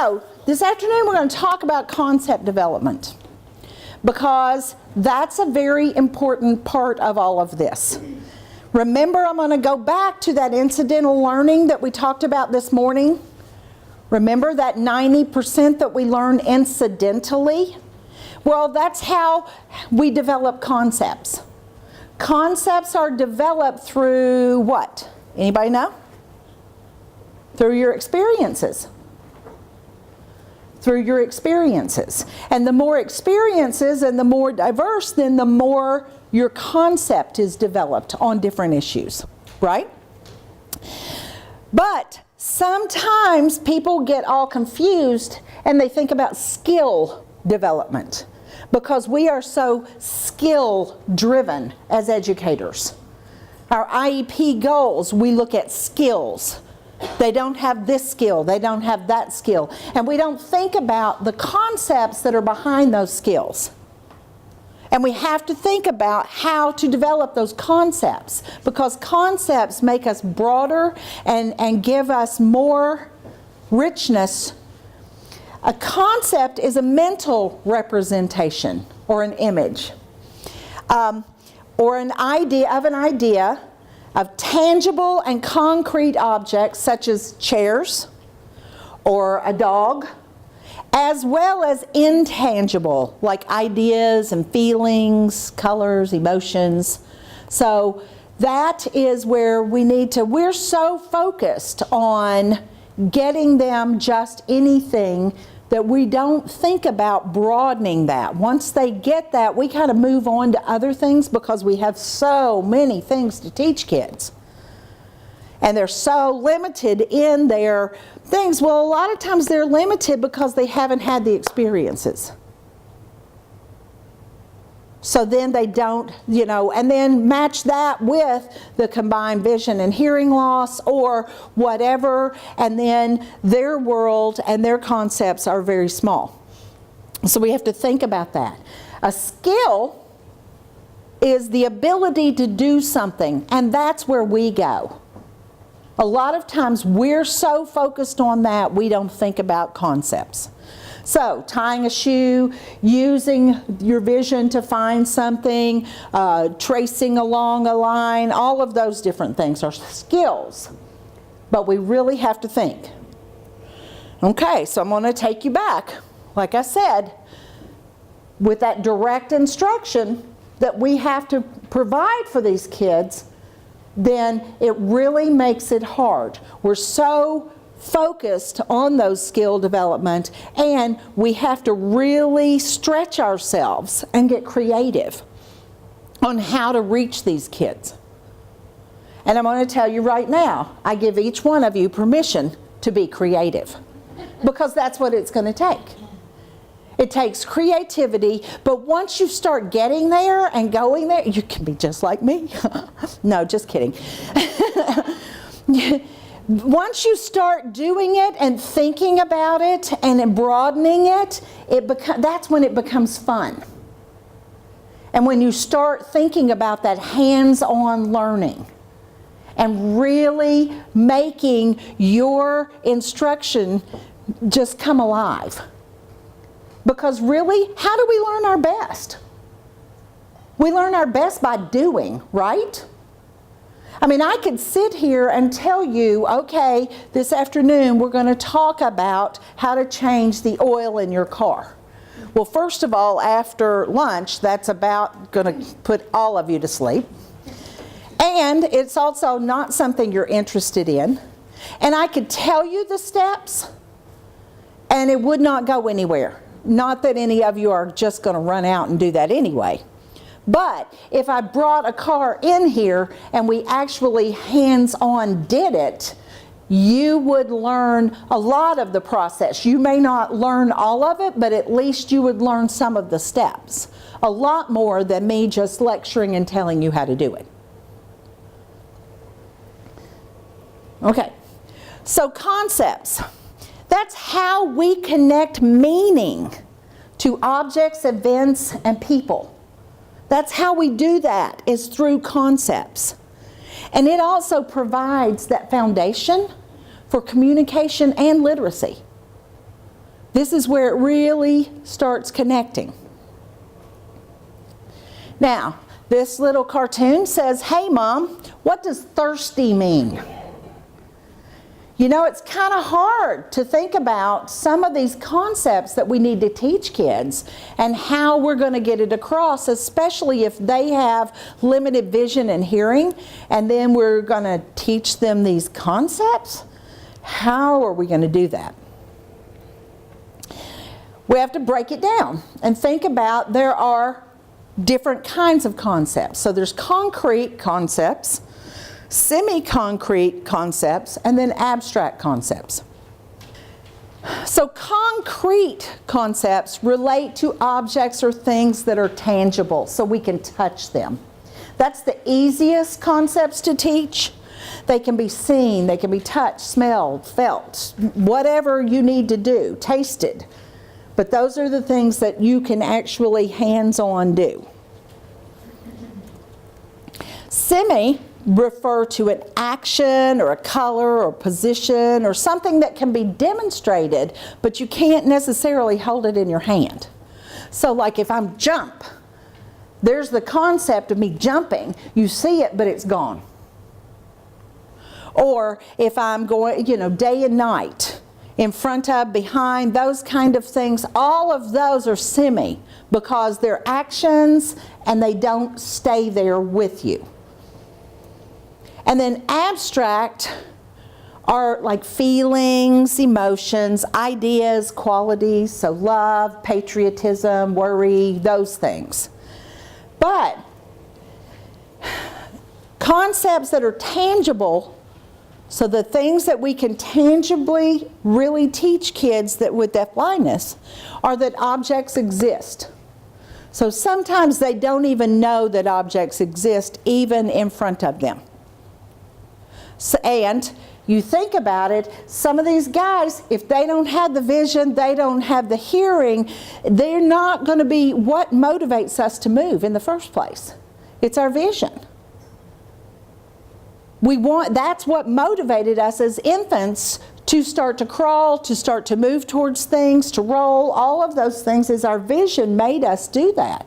So, this afternoon we're going to talk about concept development, because that's a very important part of all of this. Remember, I'm going to go back to that incidental learning that we talked about this morning. Remember that 90% that we learn incidentally? Well, that's how we develop concepts. Concepts are developed through what? Anybody know? Through your experiences. Through your experiences. And the more experiences and the more diverse, then the more your concept is developed on different issues, right? But sometimes people get all confused and they think about skill development, because we are so skill driven as educators. Our IEP goals, we look at skills. They don't have this skill, they don't have that skill. And we don't think about the concepts that are behind those skills. And we have to think about how to develop those concepts, because concepts make us broader and give us more richness. A concept is a mental representation or an image or an idea of tangible and concrete objects such as chairs or a dog, as well as intangible like ideas and feelings, colors, emotions. So that is where we're so focused on getting them just anything that we don't think about broadening that. Once they get that, we kind of move on to other things, because we have so many things to teach kids. And they're so limited in their things. Well, a lot of times they're limited because they haven't had the experiences. So then they don't, and then match that with the combined vision and hearing loss or whatever, and then their world and their concepts are very small. So we have to think about that. A skill is the ability to do something, and that's where we go. A lot of times we're so focused on that, we don't think about concepts. So, tying a shoe, using your vision to find something, tracing along a line, all of those different things are skills. But we really have to think. Okay, so I'm going to take you back, like I said, with that direct instruction that we have to provide for these kids, then it really makes it hard. We're so focused on those skill development, and we have to really stretch ourselves and get creative on how to reach these kids. And I'm going to tell you right now, I give each one of you permission to be creative, because that's what it's going to take. It takes creativity, but once you start getting there and going there, you can be just like me. No, just kidding. Once you start doing it and thinking about it and broadening it, that's when it becomes fun. And when you start thinking about that hands-on learning and really making your instruction just come alive. Because really, how do we learn our best? We learn our best by doing, right? I mean, I could sit here and tell you, okay, this afternoon we're going to talk about how to change the oil in your car. Well, first of all, after lunch, that's about going to put all of you to sleep. And it's also not something you're interested in. And I could tell you the steps, and it would not go anywhere. Not that any of you are just going to run out and do that anyway. But if I brought a car in here and we actually hands-on did it, you would learn a lot of the process. You may not learn all of it, but at least you would learn some of the steps. A lot more than me just lecturing and telling you how to do it. Okay, so concepts. That's how we connect meaning to objects, events, and people. That's how we do that, is through concepts. And it also provides that foundation for communication and literacy. This is where it really starts connecting. Now, this little cartoon says, "Hey Mom, what does thirsty mean?" You know, it's kind of hard to think about some of these concepts that we need to teach kids and how we're going to get it across, especially if they have limited vision and hearing, and then we're going to teach them these concepts. How are we going to do that? We have to break it down and think about there are different kinds of concepts. So there's concrete concepts, semi-concrete concepts, and then abstract concepts. So concrete concepts relate to objects or things that are tangible, so we can touch them. That's the easiest concepts to teach. They can be seen, they can be touched, smelled, felt, whatever you need to do, tasted. But those are the things that you can actually hands-on do. Semi refer to an action or a color or position or something that can be demonstrated, but you can't necessarily hold it in your hand. So like if I'm jump, there's the concept of me jumping. You see it, but it's gone. Or if I'm going, day and night, in front of, behind, those kind of things, all of those are semi because they're actions and they don't stay there with you. And then abstract are like feelings, emotions, ideas, qualities, so love, patriotism, worry, those things. But concepts that are tangible, so the things that we can tangibly really teach kids that with deaf blindness are that objects exist. So sometimes they don't even know that objects exist even in front of them. And you think about it, some of these guys, if they don't have the vision, they don't have the hearing, they're not going to be what motivates us to move in the first place. It's our vision. That's what motivated us as infants to start to crawl, to start to move towards things, to roll. All of those things is our vision made us do that.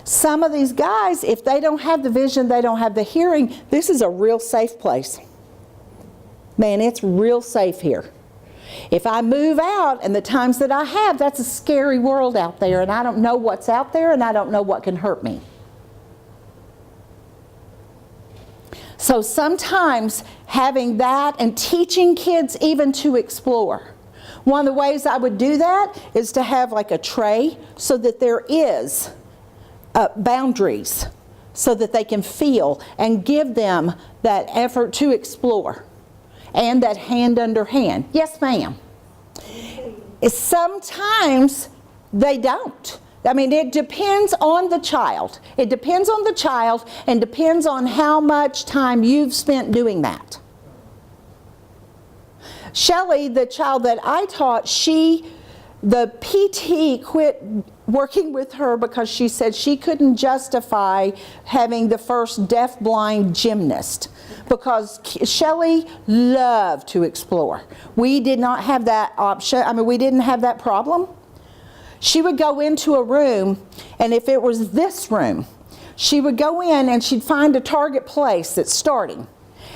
Some of these guys, if they don't have the vision, they don't have the hearing, this is a real safe place. Man, it's real safe here. If I move out, and the times that I have, that's a scary world out there, and I don't know what's out there, and I don't know what can hurt me. So sometimes having that and teaching kids even to explore. One of the ways I would do that is to have like a tray so that there is boundaries so that they can feel and give them that effort to explore and that hand under hand. Yes, ma'am. Sometimes they don't. I mean, it depends on the child. It depends on the child and depends on how much time you've spent doing that. Shelley, the child that I taught, the PT quit working with her because she said she couldn't justify having the first deaf-blind gymnast because Shelley loved to explore. We did not have that option. I mean, we didn't have that problem. She would go into a room, and if it was this room, she would go in and she'd find a target place that's starting.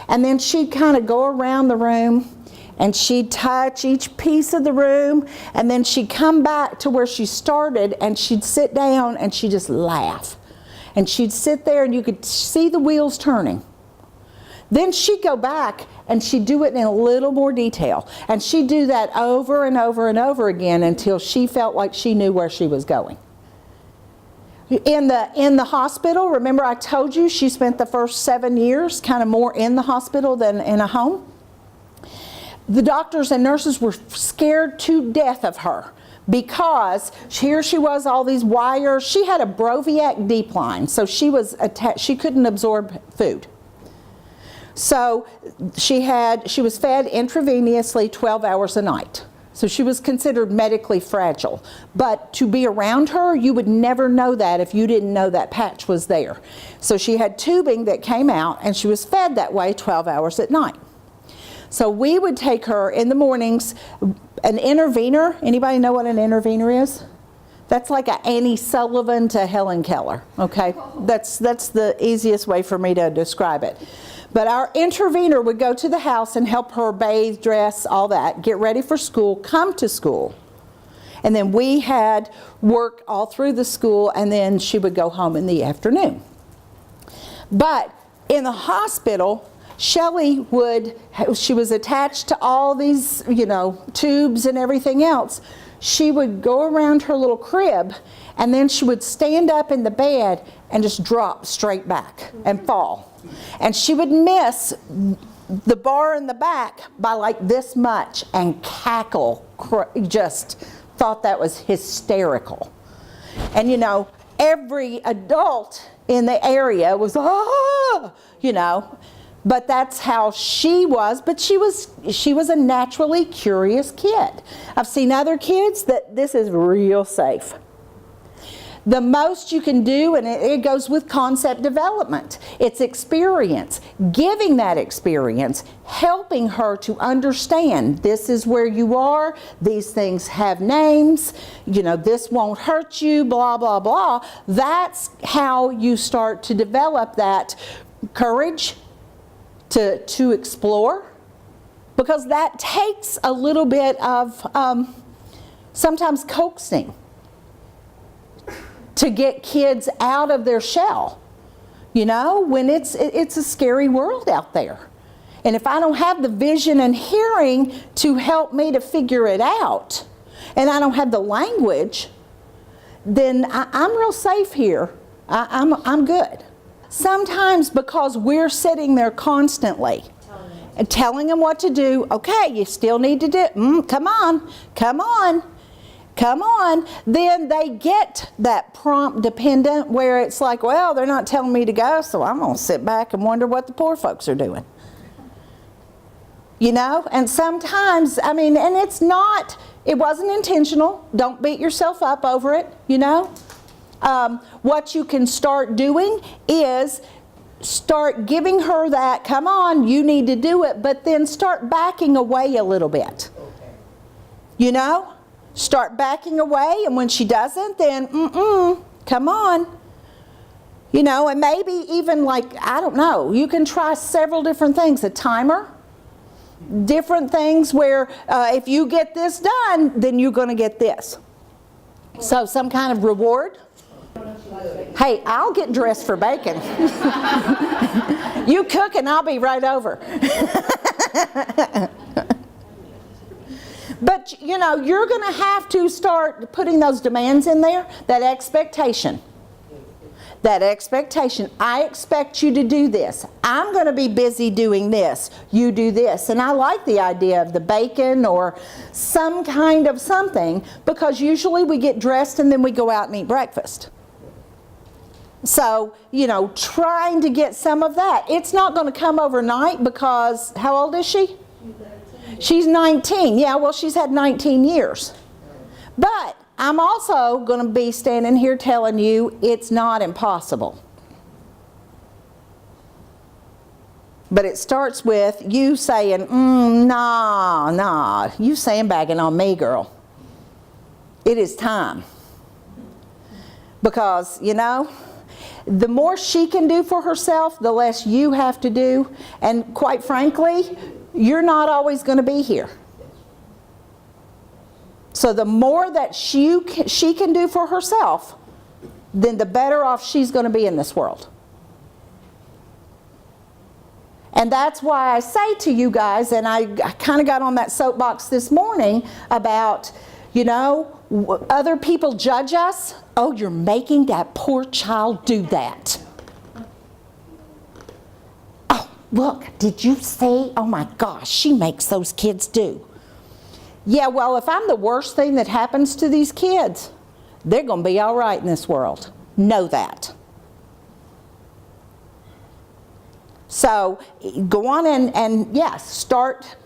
And then she'd kind of go around the room and she'd touch each piece of the room, and then she'd come back to where she started and she'd sit down and she'd just laugh. And she'd sit there and you could see the wheels turning. Then she'd go back and she'd do it in a little more detail. And she'd do that over and over and over again until she felt like she knew where she was going. In the hospital, remember I told you she spent the first 7 years kind of more in the hospital than in a home? The doctors and nurses were scared to death of her because here she was, all these wires. She had a Broviac decline, so she couldn't absorb food. So she was fed intravenously 12 hours a night. So she was considered medically fragile. But to be around her, you would never know that if you didn't know that patch was there. So she had tubing that came out, and she was fed that way 12 hours at night. So we would take her in the mornings An intervener, anybody know what an intervener is? That's like an Annie Sullivan to Helen Keller, okay? That's the easiest way for me to describe it. But our intervener would go to the house and help her bathe, dress, all that, get ready for school, come to school. And then we had work all through the school, and then she would go home in the afternoon. But in the hospital, Shelley she was attached to all these, tubes and everything else. She would go around her little crib, and then she would stand up in the bed and just drop straight back and fall. And she would miss the bar in the back by like this much and cackle, just thought that was hysterical. And every adult in the area was, but that's how she was. But she was a naturally curious kid. I've seen other kids that this is real safe. The most you can do, and it goes with concept development, it's experience, giving that experience, helping her to understand this is where you are, these things have names, this won't hurt you, blah, blah, blah. That's how you start to develop that courage to explore, because that takes a little bit of sometimes coaxing to get kids out of their shell, when it's a scary world out there. And if I don't have the vision and hearing to help me to figure it out, and I don't have the language, then I'm real safe here. I'm good. Sometimes because we're sitting there constantly and telling them what to do, okay, you still need to do, come on. Then they get that prompt dependent where it's like, well, they're not telling me to go, so I'm going to sit back and wonder what the poor folks are doing. And sometimes, and it wasn't intentional. Don't beat yourself up over it, What you can start doing is start giving her that, come on, you need to do it, but then start backing away a little bit. Start backing away, and when she doesn't, then, come on. And maybe even I don't know, you can try several different things. A timer, different things where if you get this done, then you're going to get this. So some kind of reward. Hey, I'll get dressed for bacon. You cook and I'll be right over. But, you're going to have to start putting those demands in there, that expectation. I expect you to do this. I'm going to be busy doing this. You do this. And I like the idea of the bacon or some kind of something, because usually we get dressed and then we go out and eat breakfast. So, trying to get some of that. It's not going to come overnight because, how old is she? She's 19. Yeah, well, she's had 19 years. But I'm also going to be standing here telling you it's not impossible. But it starts with you saying, nah, you sandbagging on me, girl. It is time. Because, the more she can do for herself, the less you have to do. And quite frankly, you're not always going to be here. So the more that she can do for herself, then the better off she's going to be in this world. And that's why I say to you guys, and I kind of got on that soapbox this morning about, other people judge us. Oh, you're making that poor child do that. Oh, look, did you see? Oh my gosh, she makes those kids do. Yeah, well, if I'm the worst thing that happens to these kids, they're going to be all right in this world. Know that. So go on and yes, start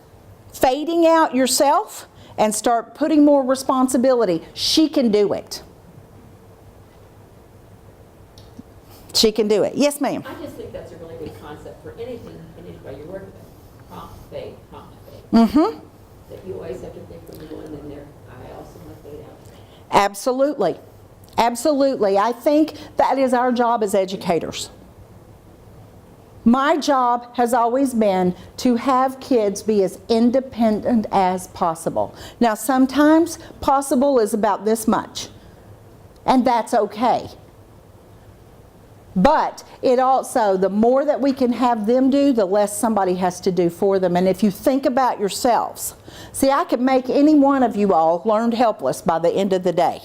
fading out yourself and start putting more responsibility. She can do it. She can do it. Yes, ma'am. I just think that's a really good concept for anything and anybody you're working with. Prompt, fade, prompt, fade. Mm-hmm. But you always have to think when you go in there, I also must lay down. Absolutely. Absolutely. I think that is our job as educators. My job has always been to have kids be as independent as possible. Now, sometimes possible is about this much, and that's okay. But it also, the more that we can have them do, the less somebody has to do for them. And if you think about yourselves, see, I could make any one of you all learned helpless by the end of the day.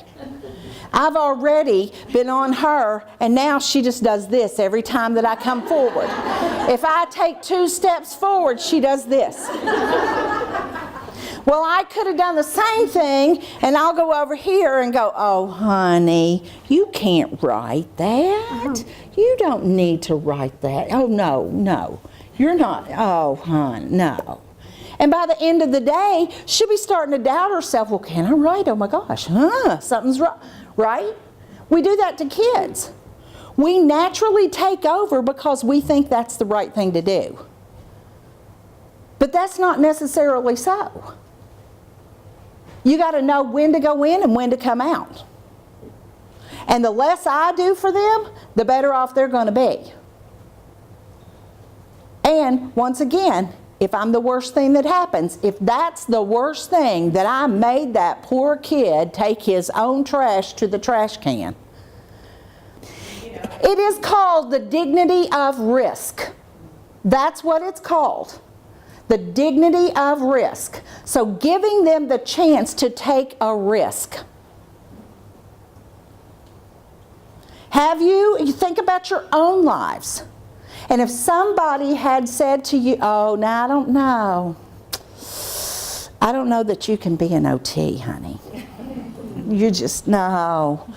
I've already been on her, and now she just does this every time that I come forward. If I take 2 steps forward, she does this. Well, I could have done the same thing, and I'll go over here and go, oh, honey, you can't write that. You don't need to write that. Oh, no, you're not. Oh, hon, no. And by the end of the day, she'll be starting to doubt herself. Well, can I write? Oh, my gosh, something's wrong. Right? We do that to kids. We naturally take over because we think that's the right thing to do. But that's not necessarily so. You got to know when to go in and when to come out. And the less I do for them, the better off they're going to be. And once again, if I'm the worst thing that happens, if that's the worst thing that I made that poor kid take his own trash to the trash can, it is called the dignity of risk. That's what it's called. The dignity of risk. So giving them the chance to take a risk. You think about your own lives. And if somebody had said to you, oh, now I don't know. I don't know that you can be an OT, honey. You just, no.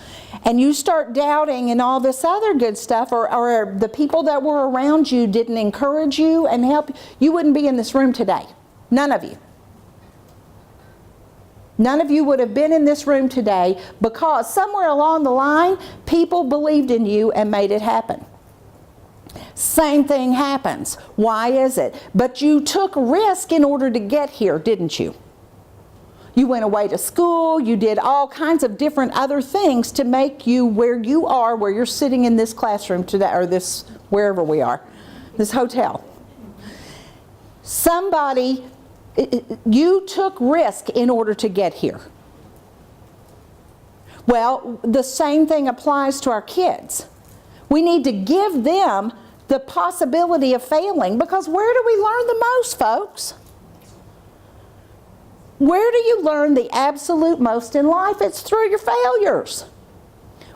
And you start doubting and all this other good stuff, or the people that were around you didn't encourage you and help you, you wouldn't be in this room today. None of you. None of you would have been in this room today because somewhere along the line, people believed in you and made it happen. Same thing happens. Why is it? But you took risk in order to get here, didn't you? You went away to school, you did all kinds of different other things to make you where you are, where you're sitting in this classroom today, or this, wherever we are, this hotel. You took risk in order to get here. Well, the same thing applies to our kids. We need to give them the possibility of failing, because where do we learn the most, folks? Where do you learn the absolute most in life? It's through your failures.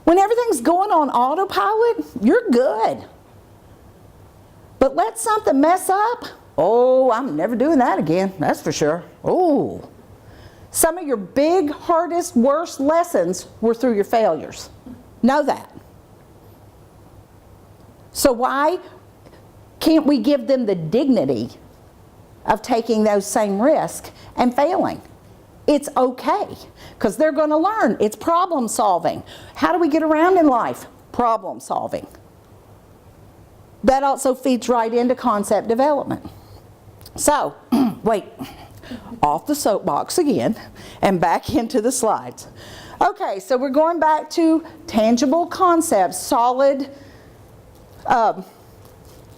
When everything's going on autopilot, you're good. But let something mess up, oh, I'm never doing that again, that's for sure. Oh, some of your big, hardest, worst lessons were through your failures. Know that. So why can't we give them the dignity of taking those same risks and failing? It's okay, because they're going to learn. It's problem solving. How do we get around in life? Problem solving. That also feeds right into concept development. So, wait, off the soapbox again and back into the slides. Okay, so we're going back to tangible concepts, solid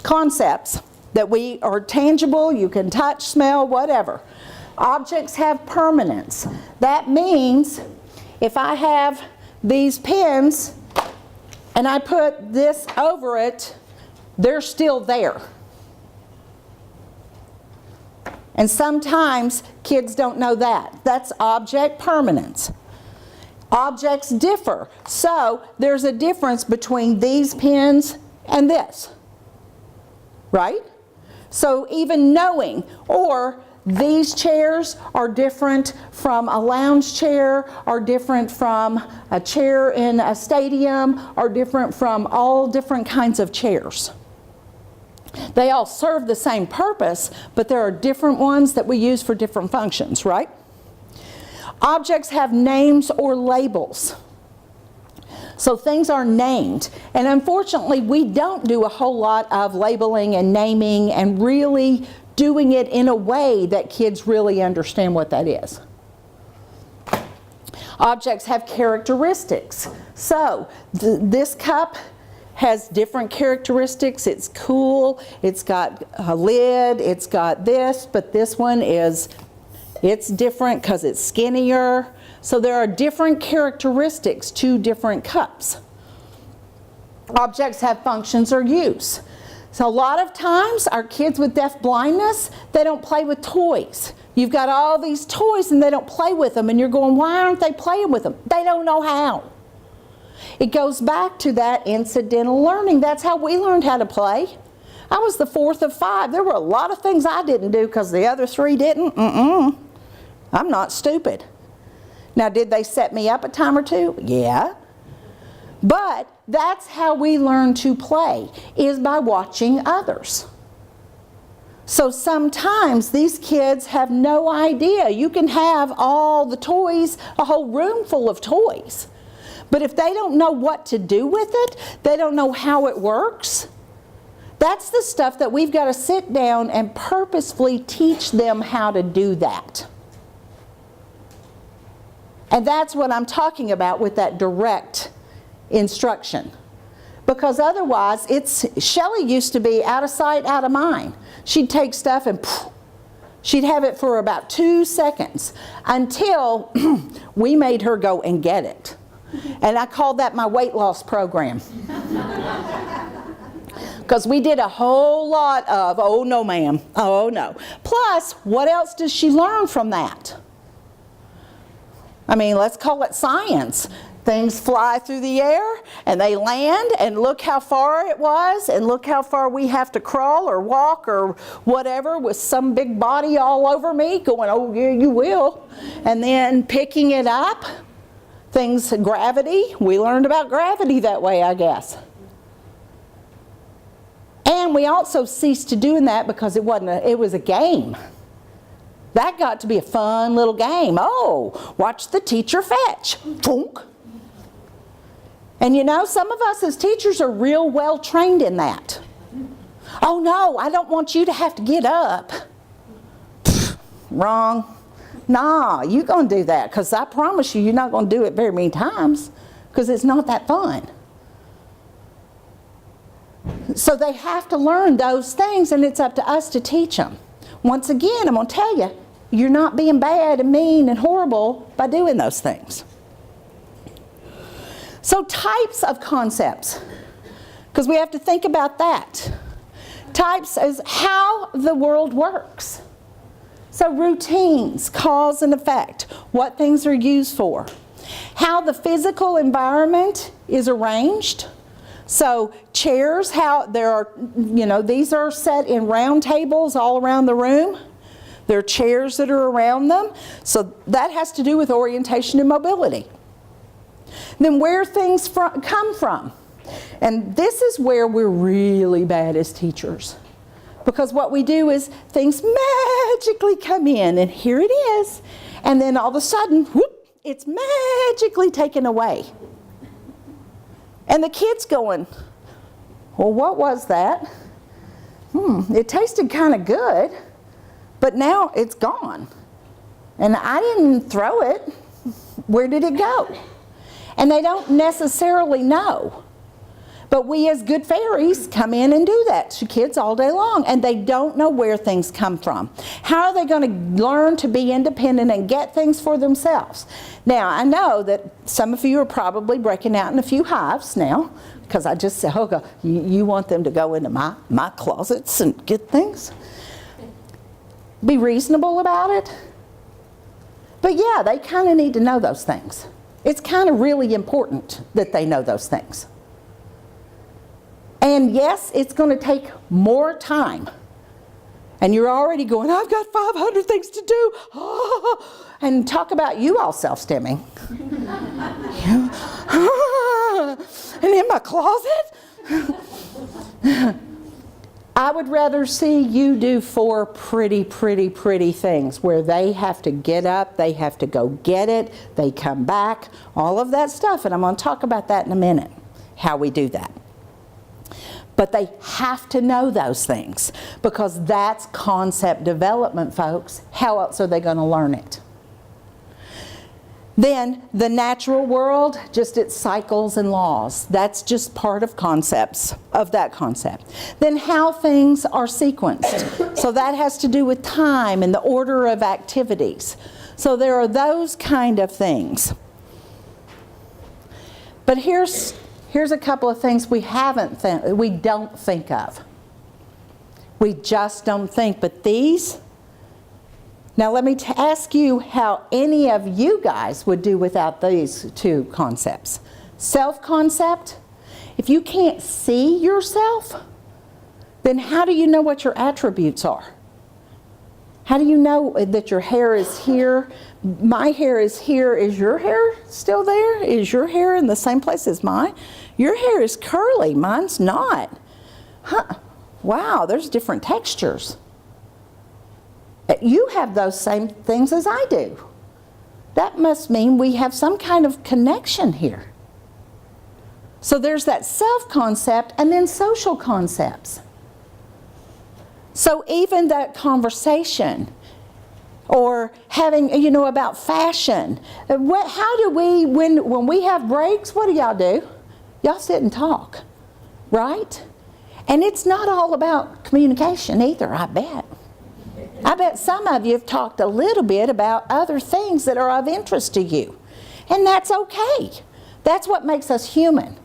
concepts that we are tangible, you can touch, smell, whatever. Objects have permanence. That means if I have these pens and I put this over it, they're still there. And sometimes kids don't know that. That's object permanence. Objects differ. So there's a difference between these pens and this, right? So even knowing, or these chairs are different from a lounge chair, are different from a chair in a stadium, are different from all different kinds of chairs. They all serve the same purpose, but there are different ones that we use for different functions, right? Objects have names or labels. So things are named, and unfortunately we don't do a whole lot of labeling and naming and really doing it in a way that kids really understand what that is. Objects have characteristics. So this cup has different characteristics. It's cool, it's got a lid, it's got this, but this one it's different because it's skinnier. So there are different characteristics to different cups. Objects have functions or use. So a lot of times our kids with deaf blindness, they don't play with toys. You've got all these toys and they don't play with them, and you're going, why aren't they playing with them? They don't know how. It goes back to that incidental learning. That's how we learned how to play. I was the fourth of 5. There were a lot of things I didn't do because the other 3 didn't. I'm not stupid. Now, did they set me up a time or two? Yeah. But that's how we learn to play, is by watching others. So sometimes these kids have no idea. You can have all the toys, a whole room full of toys. But if they don't know what to do with it, they don't know how it works, that's the stuff that we've got to sit down and purposefully teach them how to do that. And that's what I'm talking about with that direct instruction. Because otherwise, Shelley used to be out of sight, out of mind. She'd take stuff and she'd have it for about 2 seconds until we made her go and get it. And I called that my weight loss program. Because we did a whole lot of, oh no ma'am, oh no. Plus, what else does she learn from that? I mean, let's call it science. Things fly through the air and they land, and look how far it was, and look how far we have to crawl or walk or whatever with some big body all over me going, oh yeah, you will. And then picking it up, things, gravity, we learned about gravity that way, I guess. And we also ceased to doing that because it was a game. That got to be a fun little game. Oh, watch the teacher fetch. Thunk. And you know, some of us as teachers are real well trained in that. Oh no, I don't want you to have to get up. Pfft, wrong. Nah, you're going to do that, because I promise you, you're not going to do it very many times, because it's not that fun. So they have to learn those things, and it's up to us to teach them. Once again, I'm going to tell you, you're not being bad and mean and horrible by doing those things. So types of concepts, because we have to think about that. Types is how the world works. So routines, cause and effect, what things are used for. How the physical environment is arranged. So chairs, how there are, these are set in round tables all around the room. There are chairs that are around them. So that has to do with orientation and mobility. Then where things come from. And this is where we're really bad as teachers. Because what we do is things magically come in, and here it is. And then all of a sudden, whoop, it's magically taken away. And the kid's going, well, what was that? It tasted kind of good, but now it's gone. And I didn't throw it. Where did it go? And they don't necessarily know. But we as good fairies come in and do that to kids all day long, and they don't know where things come from. How are they going to learn to be independent and get things for themselves? Now, I know that some of you are probably breaking out in a few hives now, because I just said, oh, you want them to go into my closets and get things? Be reasonable about it. But yeah, they kind of need to know those things. It's kind of really important that they know those things. And yes, it's going to take more time. And you're already going, I've got 500 things to do. Oh. And talk about you all self-stimming. And in my closet? I would rather see you do 4 pretty things where they have to get up, they have to go get it, they come back, all of that stuff. And I'm going to talk about that in a minute, how we do that. But they have to know those things because that's concept development, folks. How else are they going to learn it? Then the natural world, just its cycles and laws. That's just part of concepts, of that concept. Then how things are sequenced. So that has to do with time and the order of activities. So there are those kind of things. But here's a couple of things we don't think of. We just don't think. But these, now let me ask you how any of you guys would do without these two concepts. Self-concept, if you can't see yourself, then how do you know what your attributes are? How do you know that your hair is here? My hair is here. Is your hair still there? Is your hair in the same place as mine? Your hair is curly. Mine's not. Huh. Wow, there's different textures. You have those same things as I do. That must mean we have some kind of connection here. So there's that self-concept and then social concepts. So even that conversation or having, about fashion. How do we, when we have breaks, what do y'all do? Y'all sit and talk, right? And it's not all about communication either, I bet. I bet some of you have talked a little bit about other things that are of interest to you. And that's okay. That's what makes us human.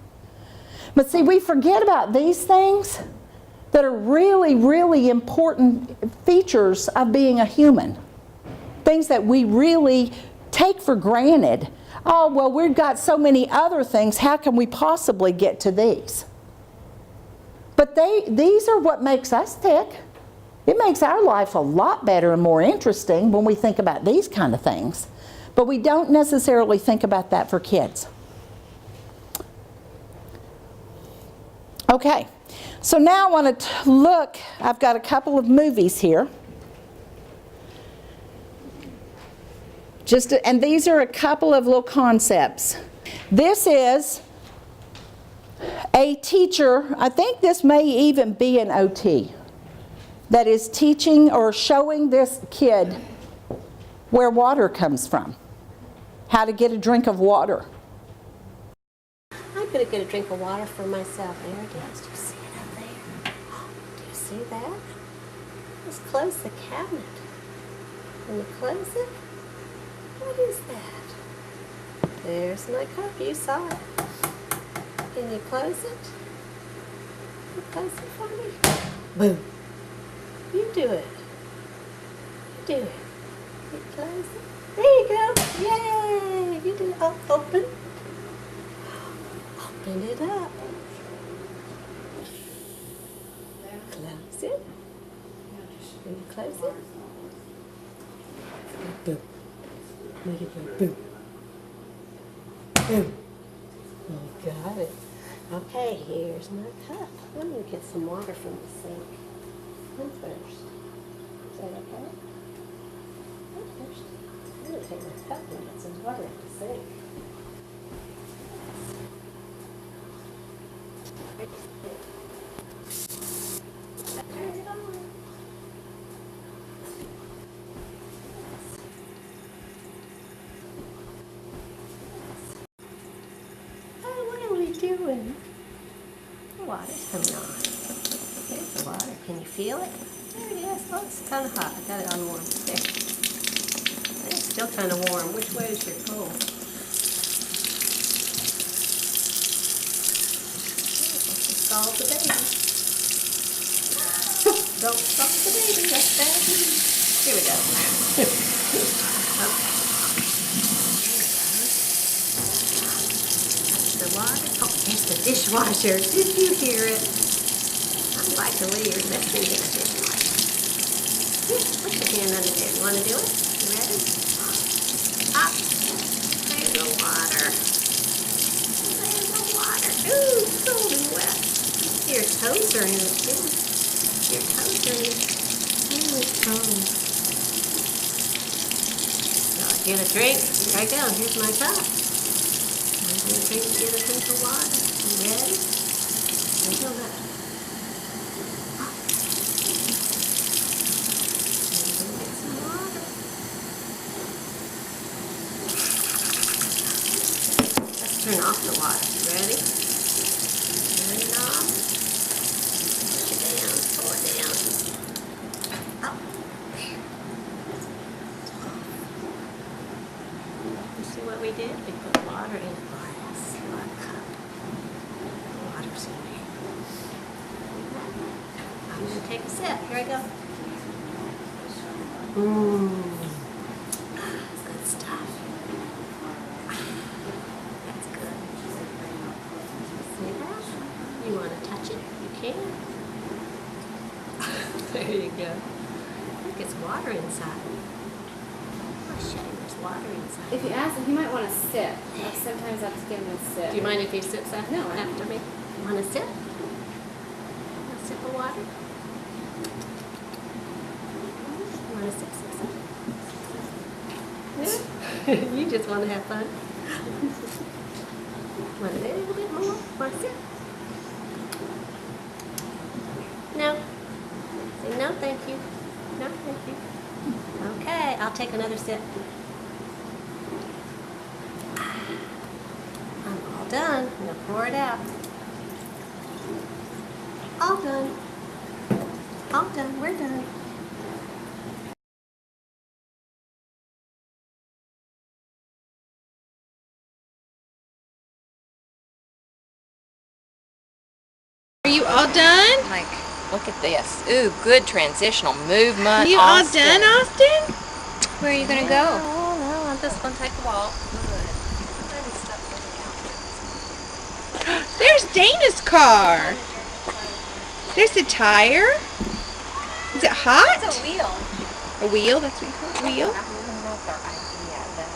But see, we forget about these things that are really, really important features of being a human. Things that we really take for granted. Oh, well, we've got so many other things. How can we possibly get to these? But these are what makes us tick. It makes our life a lot better and more interesting when we think about these kind of things. But we don't necessarily think about that for kids. Okay, so now I want to look. I've got a couple of movies here. And these are a couple of little concepts. This is a teacher, I think this may even be an OT, that is teaching or showing this kid where water comes from, how to get a drink of water. I'm going to get a drink of water for myself. There it is. Do you see it up there? Do you see that? Let's close the cabinet. Can you close it? What is that? There's my cup. You saw it. Can you close it? Can you close it for me? Boom. You do it. You do it. You close it. There you go. Yay! You do it. Oh, open. Open it up. Close it. Can you close it? Boom. Make it go boom. Boom. You got it. Okay, here's my cup. Let me get some water from the sink. One first. Is that okay? One first. I'm going to take my cup and get some water at the sink. Turn it on. Doing? The water's coming on. There's the water. Can you feel it? There it is. Oh, it's kind of hot. I got it on warm. There. It's still kind of warm. Which way is your cold? Scald the baby. Don't scald the baby. That's bad. Here we go. Okay. Water. Oh, there's the dishwasher. Did you hear it? I'd like to leave. Let's do the dishwasher. Put your hand under there. You want to do it? You ready? Up. There's the water. There's the water. Ooh, cold and wet. Your toes are in it too. Your toes are in it. Ooh, it's cold. So get a drink. Here I go. Here's my cup. I'm going to drink, get a drink of water. You ready? Drink of that. take a sip. Here I go. Mmm. Good stuff. That's good. See that? You want to touch it? You can. There you go. Look, it's water inside. I'll show you there's water inside. If you ask him, he might want to sip. Sometimes I have to give him a sip. Do you mind if he sips after, No. after me? Want a sip? A sip of water? Want a sip, sip, sip? You just want to have fun? Want a little bit more? Want a sip? No. Say no, thank you. No, thank you. Okay, I'll take another sip. I'm all done. I'm gonna pour it out. All done. All done. We're done. Are you all done? Like, look at this. Ooh, good transitional movement. You all done, Austin? Where are you going to go? Oh, no, I'm just gonna take a walk. There's Dana's car. There's a tire. Is it hot? It's a wheel. A wheel? That's what you call it? A wheel? I don't know if their idea that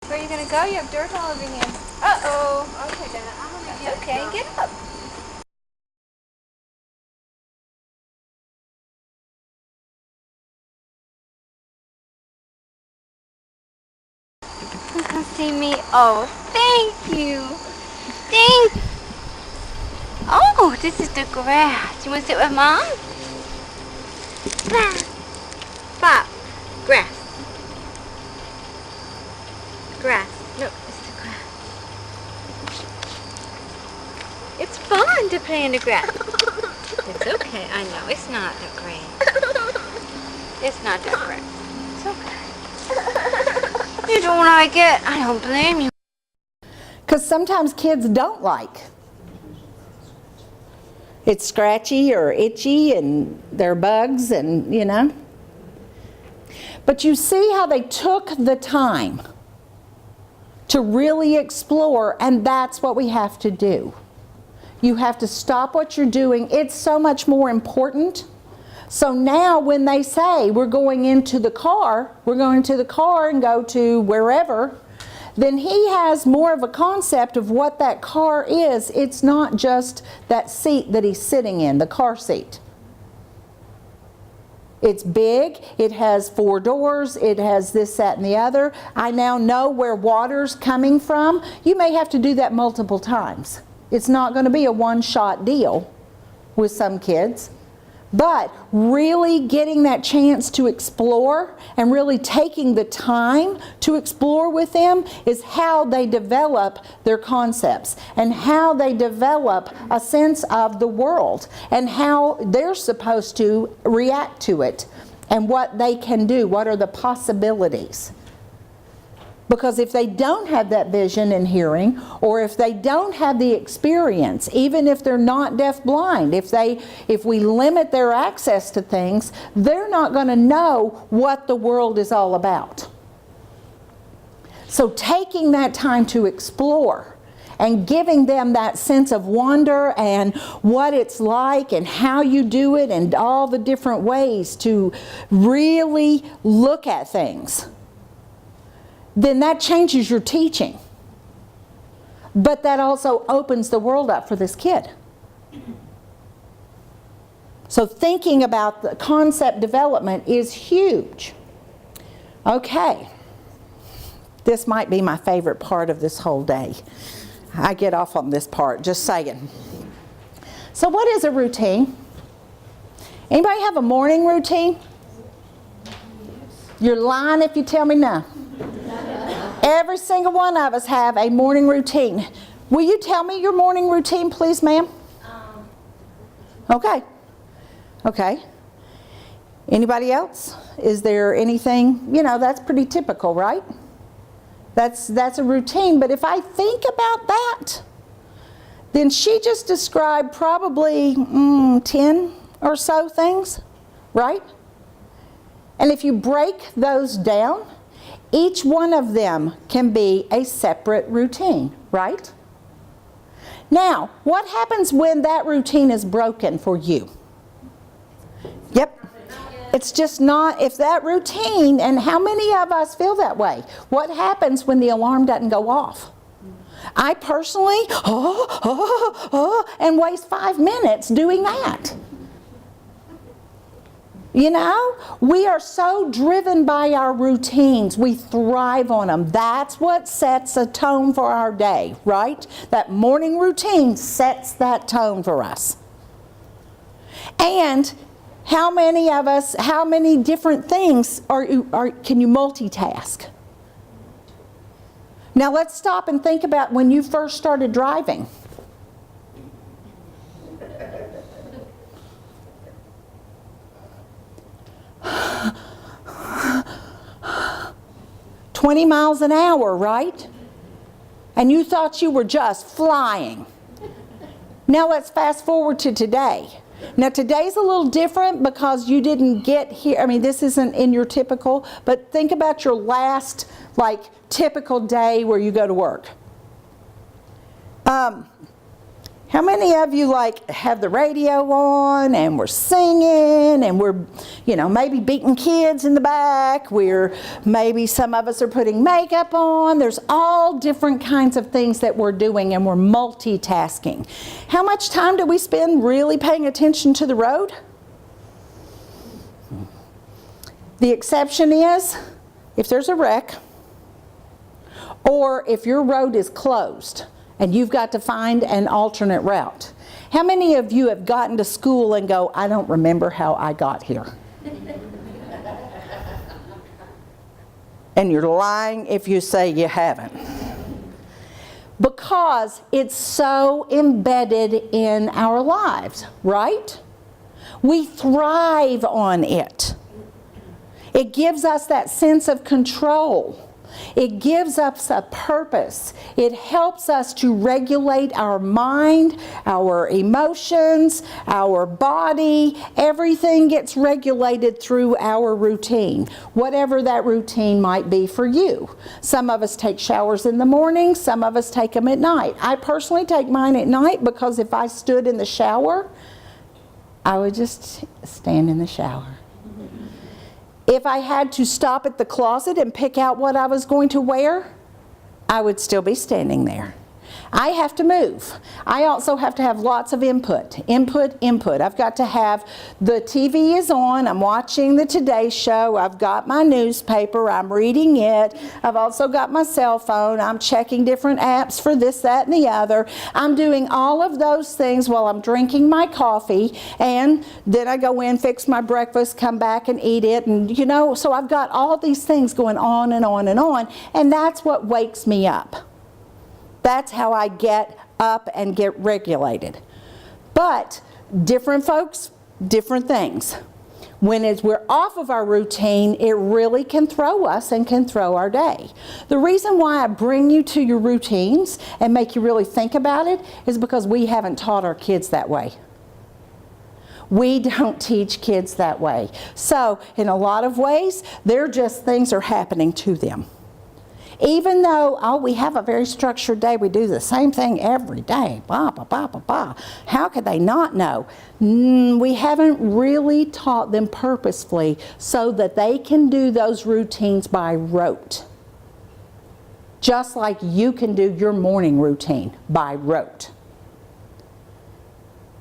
Where are you going to go? You have dirt all over your hands. Uh-oh. Okay, Dana. I'm going to get okay. Get up. Come see me. Oh, thank you. Thank. Oh, this is the grass. You want to sit with Mom? Pop. Grass. Grass. Look, it's the grass. It's fun to play in the grass. It's okay. I know. It's not that great. It's not that great. It's okay. You don't like it. I don't blame you. Because sometimes kids don't like. It's scratchy or itchy and there are bugs and, you know. But you see how they took the time to really explore, and that's what we have to do. You have to stop what you're doing. It's so much more important. So now when they say we're going into the car and go to wherever, then he has more of a concept of what that car is. It's not just that seat that he's sitting in, the car seat. It's big, it has 4 doors, it has this, that, and the other. I now know where water's coming from. You may have to do that multiple times. It's not going to be a one-shot deal with some kids. But really getting that chance to explore and really taking the time to explore with them is how they develop their concepts and how they develop a sense of the world and how they're supposed to react to it and what they can do, what are the possibilities. Because if they don't have that vision and hearing, or if they don't have the experience, even if they're not deaf-blind, if we limit their access to things, they're not going to know what the world is all about. So taking that time to explore and giving them that sense of wonder and what it's like and how you do it and all the different ways to really look at things, then that changes your teaching. But that also opens the world up for this kid. So thinking about the concept development is huge. Okay. This might be my favorite part of this whole day. I get off on this part, just saying. So what is a routine? Anybody have a morning routine? You're lying if you tell me no. Every single one of us have a morning routine. Will you tell me your morning routine, please, ma'am? Okay. Okay. Anybody else? Is there anything, that's pretty typical, right? That's a routine, but if I think about that, then she just described probably 10 or so things, right? And if you break those down, each one of them can be a separate routine, right? Now, what happens when that routine is broken for you? Yep. It's just not, if that routine, and how many of us feel that way? What happens when the alarm doesn't go off? I personally, and waste 5 minutes doing that. We are so driven by our routines. We thrive on them. That's what sets a tone for our day, right? That morning routine sets that tone for us. And how many of us, how many different things can you multitask? Now let's stop and think about when you first started driving. $20 miles an hour, right? And you thought you were just flying. Now let's fast forward to today. Now today's a little different because you didn't get here. I mean, this isn't in your typical, but think about your last typical day where you go to work. How many of you have the radio on and we're singing and we're, maybe beating kids in the back. Maybe some of us are putting makeup on. There's all different kinds of things that we're doing and we're multitasking. How much time do we spend really paying attention to the road? The exception is if there's a wreck or if your road is closed and you've got to find an alternate route. How many of you have gotten to school and go, I don't remember how I got here? And you're lying if you say you haven't. Because it's so embedded in our lives, right? We thrive on it. It gives us that sense of control. It gives us a purpose. It helps us to regulate our mind, our emotions, our body. Everything gets regulated through our routine, whatever that routine might be for you. Some of us take showers in the morning, some of us take them at night. I personally take mine at night because if I stood in the shower, I would just stand in the shower. If I had to stop at the closet and pick out what I was going to wear, I would still be standing there. I have to move. I also have to have lots of input. I've got to have, the TV is on, I'm watching the Today Show, I've got my newspaper, I'm reading it, I've also got my cell phone, I'm checking different apps for this, that, and the other. I'm doing all of those things while I'm drinking my coffee, and then I go in, fix my breakfast, come back and eat it, and so I've got all these things going on and on and on, and that's what wakes me up. That's how I get up and get regulated. But different folks, different things. When we're off of our routine, it really can throw us and can throw our day. The reason why I bring you to your routines and make you really think about it is because we haven't taught our kids that way. We don't teach kids that way. So in a lot of ways, they're just, things are happening to them. Even though, oh, we have a very structured day, we do the same thing every day, blah, blah, blah, blah, blah. How could they not know? We haven't really taught them purposefully so that they can do those routines by rote. Just like you can do your morning routine by rote.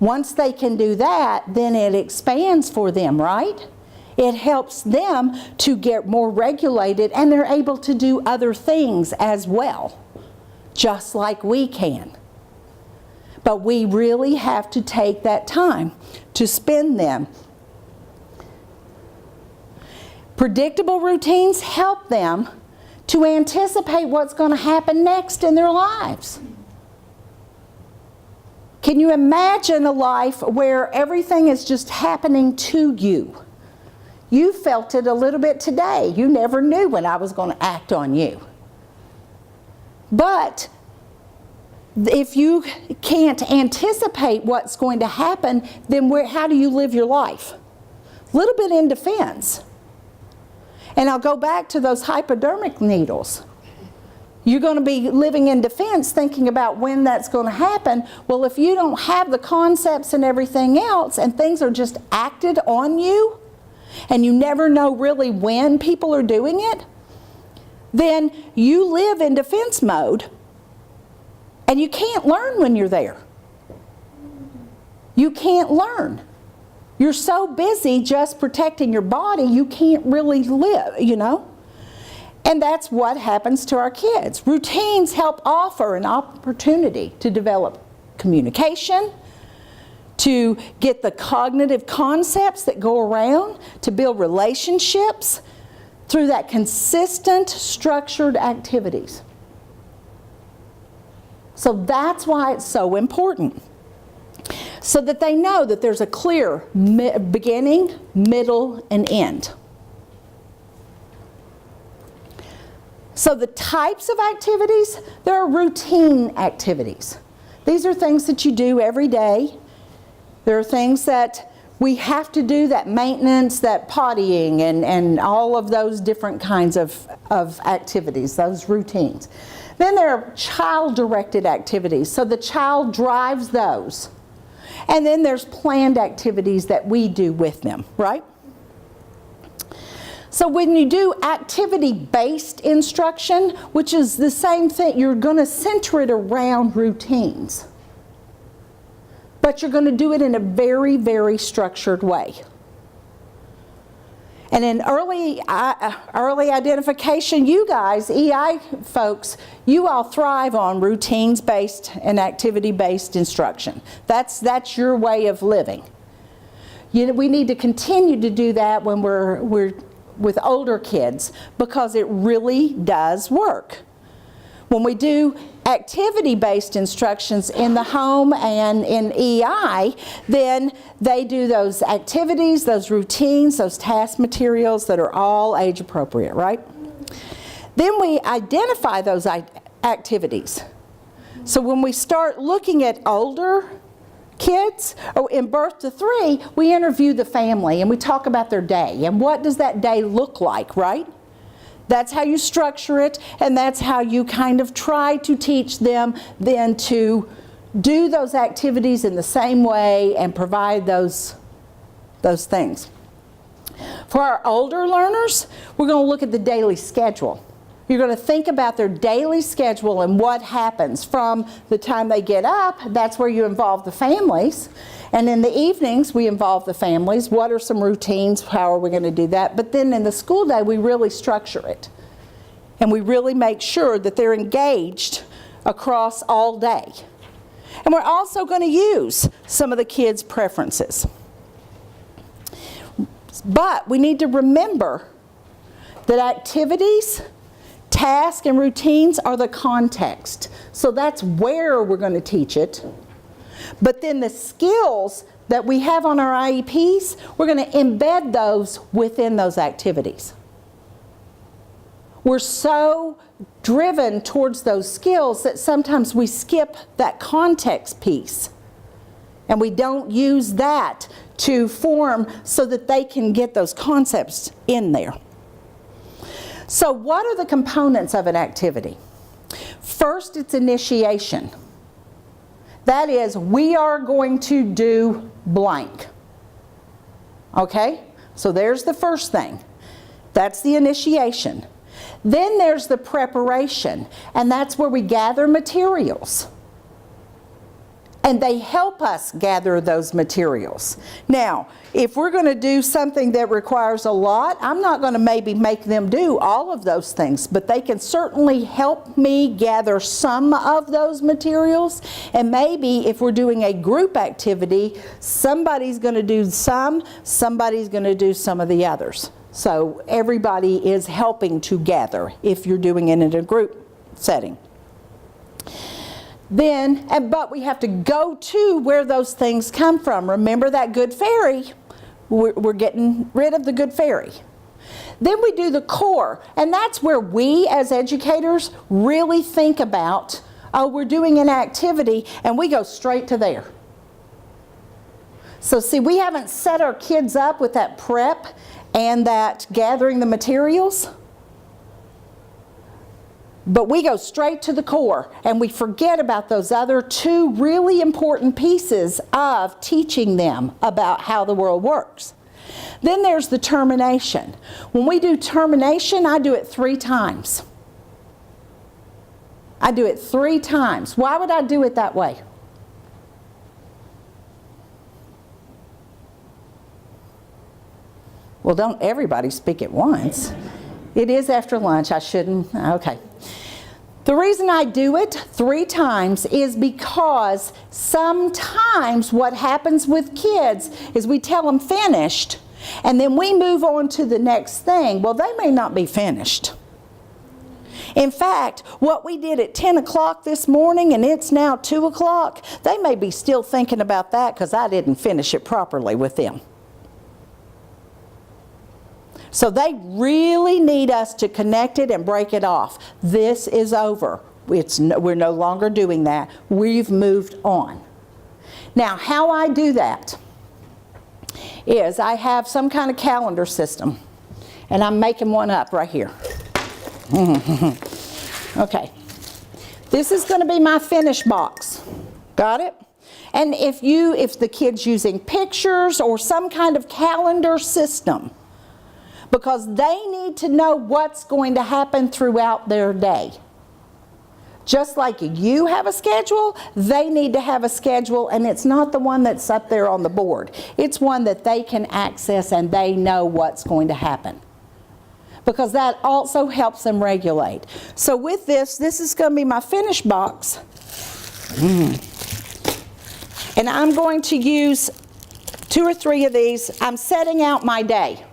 Once they can do that, then it expands for them, right? It helps them to get more regulated, and they're able to do other things as well, just like we can. But we really have to take that time to spend them. Predictable routines help them to anticipate what's going to happen next in their lives. Can you imagine a life where everything is just happening to you? You felt it a little bit today. You never knew when I was going to act on you. But if you can't anticipate what's going to happen, then how do you live your life? A little bit in defense. And I'll go back to those hypodermic needles. You're going to be living in defense thinking about when that's going to happen. Well, if you don't have the concepts and everything else, and things are just acted on you, and you never know really when people are doing it, then you live in defense mode, and you can't learn when you're there. You can't learn. You're so busy just protecting your body, you can't really live, And that's what happens to our kids. Routines help offer an opportunity to develop communication, to get the cognitive concepts that go around, to build relationships through that consistent, structured activities. So that's why it's so important. So that they know that there's a clear beginning, middle, and end. So the types of activities, there are routine activities. These are things that you do every day. There are things that we have to do, that maintenance, that pottying, and all of those different kinds of activities, those routines. Then there are child-directed activities, so the child drives those. And then there's planned activities that we do with them, right? So when you do activity-based instruction, which is the same thing, you're going to center it around routines. But you're going to do it in a very, very structured way. And in early identification, you guys, EI folks, you all thrive on routines-based and activity-based instruction. That's your way of living. We need to continue to do that when we're with older kids, because it really does work. When we do activity-based instructions in the home and in EI, then they do those activities, those routines, those task materials that are all age appropriate, right? Then we identify those activities. So when we start looking at older kids, in birth to 3, we interview the family and we talk about their day and what does that day look like, right? That's how you structure it, and that's how you kind of try to teach them then to do those activities in the same way and provide those things. For our older learners, we're going to look at the daily schedule. You're going to think about their daily schedule and what happens from the time they get up. That's where you involve the families. And in the evenings, we involve the families. What are some routines? How are we going to do that? But then in the school day, we really structure it. And we really make sure that they're engaged across all day. And we're also going to use some of the kids' preferences. But we need to remember that activities, tasks, and routines are the context. So that's where we're going to teach it. But then the skills that we have on our IEPs, we're going to embed those within those activities. We're so driven towards those skills that sometimes we skip that context piece. And we don't use that to form so that they can get those concepts in there. So what are the components of an activity? First, it's initiation. That is, we are going to do blank. Okay? So there's the first thing. That's the initiation. Then there's the preparation, and that's where we gather materials. And they help us gather those materials. Now, if we're going to do something that requires a lot, I'm not going to maybe make them do all of those things, but they can certainly help me gather some of those materials. And maybe if we're doing a group activity, somebody's going to do some, somebody's going to do some of the others. So everybody is helping to gather if you're doing it in a group setting. But we have to go to where those things come from. Remember that good fairy? We're getting rid of the good fairy. Then we do the core, and that's where we as educators really think about, oh, we're doing an activity, and we go straight to there. So see, we haven't set our kids up with that prep and that gathering the materials. But we go straight to the core, and we forget about those other two really important pieces of teaching them about how the world works. Then there's the termination. When we do termination, I do it 3 times. I do it 3 times. Why would I do it that way? Well, don't everybody speak at once. It is after lunch. I shouldn't. Okay. The reason I do it 3 times is because sometimes what happens with kids is we tell them finished, and then we move on to the next thing. Well, they may not be finished. In fact, what we did at 10 o'clock this morning and it's now 2 o'clock, they may be still thinking about that because I didn't finish it properly with them. So they really need us to connect it and break it off. This is over. We're no longer doing that. We've moved on. Now, how I do that is I have some kind of calendar system, and I'm making one up right here. Okay. This is going to be my finish box. Got it? And if the kid's using pictures or some kind of calendar system, because they need to know what's going to happen throughout their day. Just like you have a schedule, they need to have a schedule, and it's not the one that's up there on the board. It's one that they can access and they know what's going to happen. Because that also helps them regulate. So with this is going to be my finish box. And I'm going to use 2 or 3 of these. I'm setting out my day.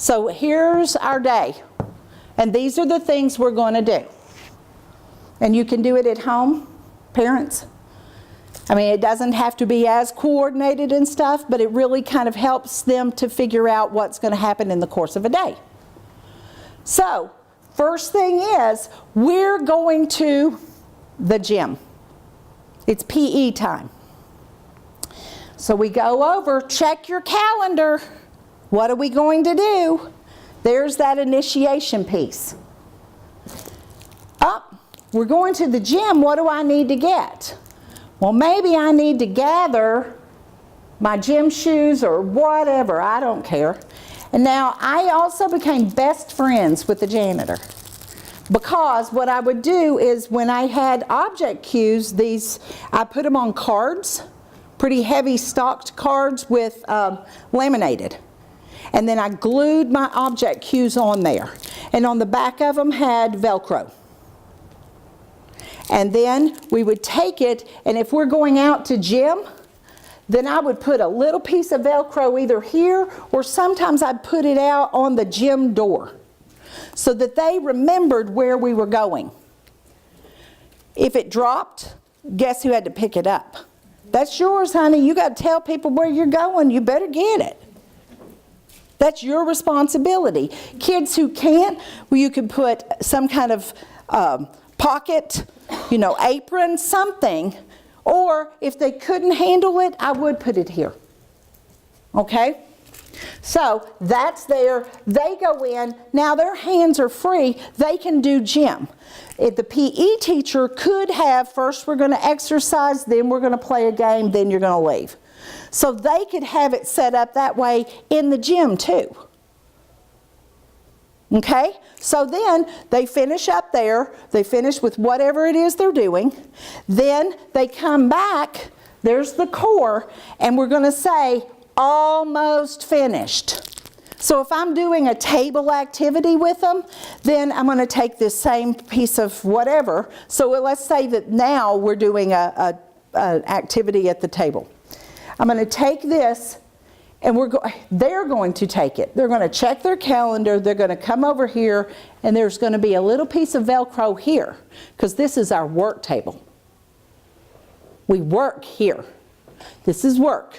So here's our day, and these are the things we're going to do. And you can do it at home, parents. I mean, it doesn't have to be as coordinated and stuff, but it really kind of helps them to figure out what's going to happen in the course of a day. So, first thing is, we're going to the gym. It's PE time. So we go over, check your calendar. What are we going to do? There's that initiation piece. We're going to the gym. What do I need to get? Well, maybe I need to gather my gym shoes or whatever. I don't care. And now I also became best friends with the janitor Because what I would do is when I had object cues, I put them on cards, pretty heavy stocked cards with laminated. And then I glued my object cues on there. And on the back of them had Velcro. And then we would take it, and if we're going out to gym, then I would put a little piece of Velcro either here, or sometimes I'd put it out on the gym door so that they remembered where we were going. If it dropped, guess who had to pick it up? That's yours, honey. You got to tell people where you're going. You better get it. That's your responsibility. Kids who can't, well, you could put some kind of pocket, apron, something. Or if they couldn't handle it, I would put it here. Okay? So that's there. They go in. Now their hands are free. They can do gym. If the PE teacher could have, first we're going to exercise, then we're going to play a game, then you're going to leave. So they could have it set up that way in the gym too. Okay? So then they finish up there. They finish with whatever it is they're doing. Then they come back. There's the core. And we're going to say, almost finished. So if I'm doing a table activity with them, then I'm going to take this same piece of whatever. So let's say that now we're doing an activity at the table. I'm going to take this, and they're going to take it. They're going to check their calendar. They're going to come over here, and there's going to be a little piece of Velcro here, because this is our work table. We work here. This is work.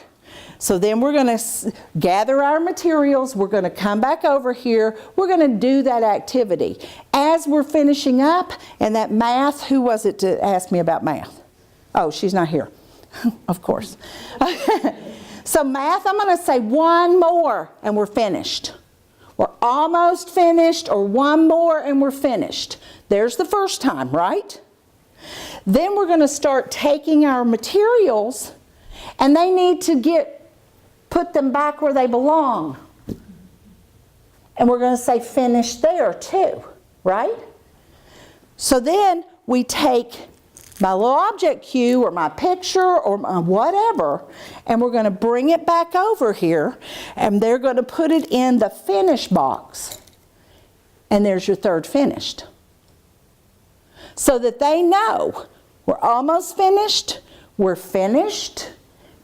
So then we're going to gather our materials. We're going to come back over here. We're going to do that activity. As we're finishing up, and that math, who was it to ask me about math? Oh, she's not here. Of course. So math, I'm going to say one more and we're finished. We're almost finished, or one more and we're finished. There's the first time, right? Then we're going to start taking our materials, and they need to put them back where they belong. And we're going to say finish there too, right? So then we take my little object cue or my picture or my whatever, and we're going to bring it back over here, and they're going to put it in the finish box. And there's your third finished. So that they know we're almost finished, we're finished.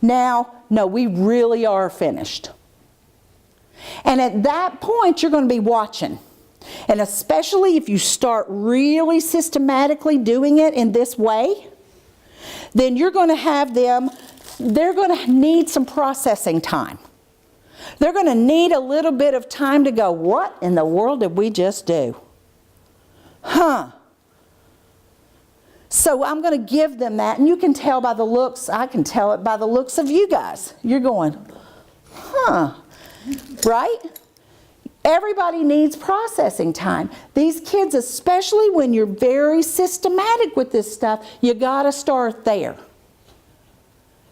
Now, no, we really are finished. And at that point, you're going to be watching. And especially if you start really systematically doing it in this way, then you're going to have them, they're going to need some processing time. They're going to need a little bit of time to go, what in the world did we just do? So I'm going to give them that, and you can tell by the looks, I can tell it by the looks of you guys. You're going, right? Everybody needs processing time. These kids, especially when you're very systematic with this stuff, you got to start there.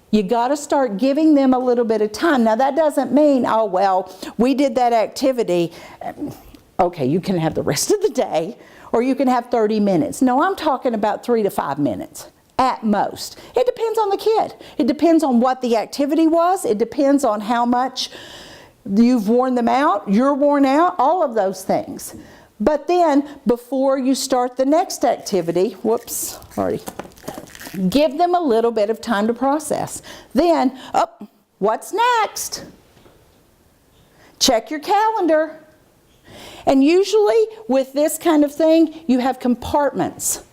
You got to start giving them a little bit of time. Now that doesn't mean, oh well, we did that activity. Okay, you can have the rest of the day, or you can have 30 minutes. No, I'm talking about 3 to 5 minutes at most. It depends on the kid. It depends on what the activity was. It depends on how much you've worn them out, you're worn out, all of those things. But then, before you start the next activity, give them a little bit of time to process. Then, what's next? Check your calendar. And usually, with this kind of thing, you have compartments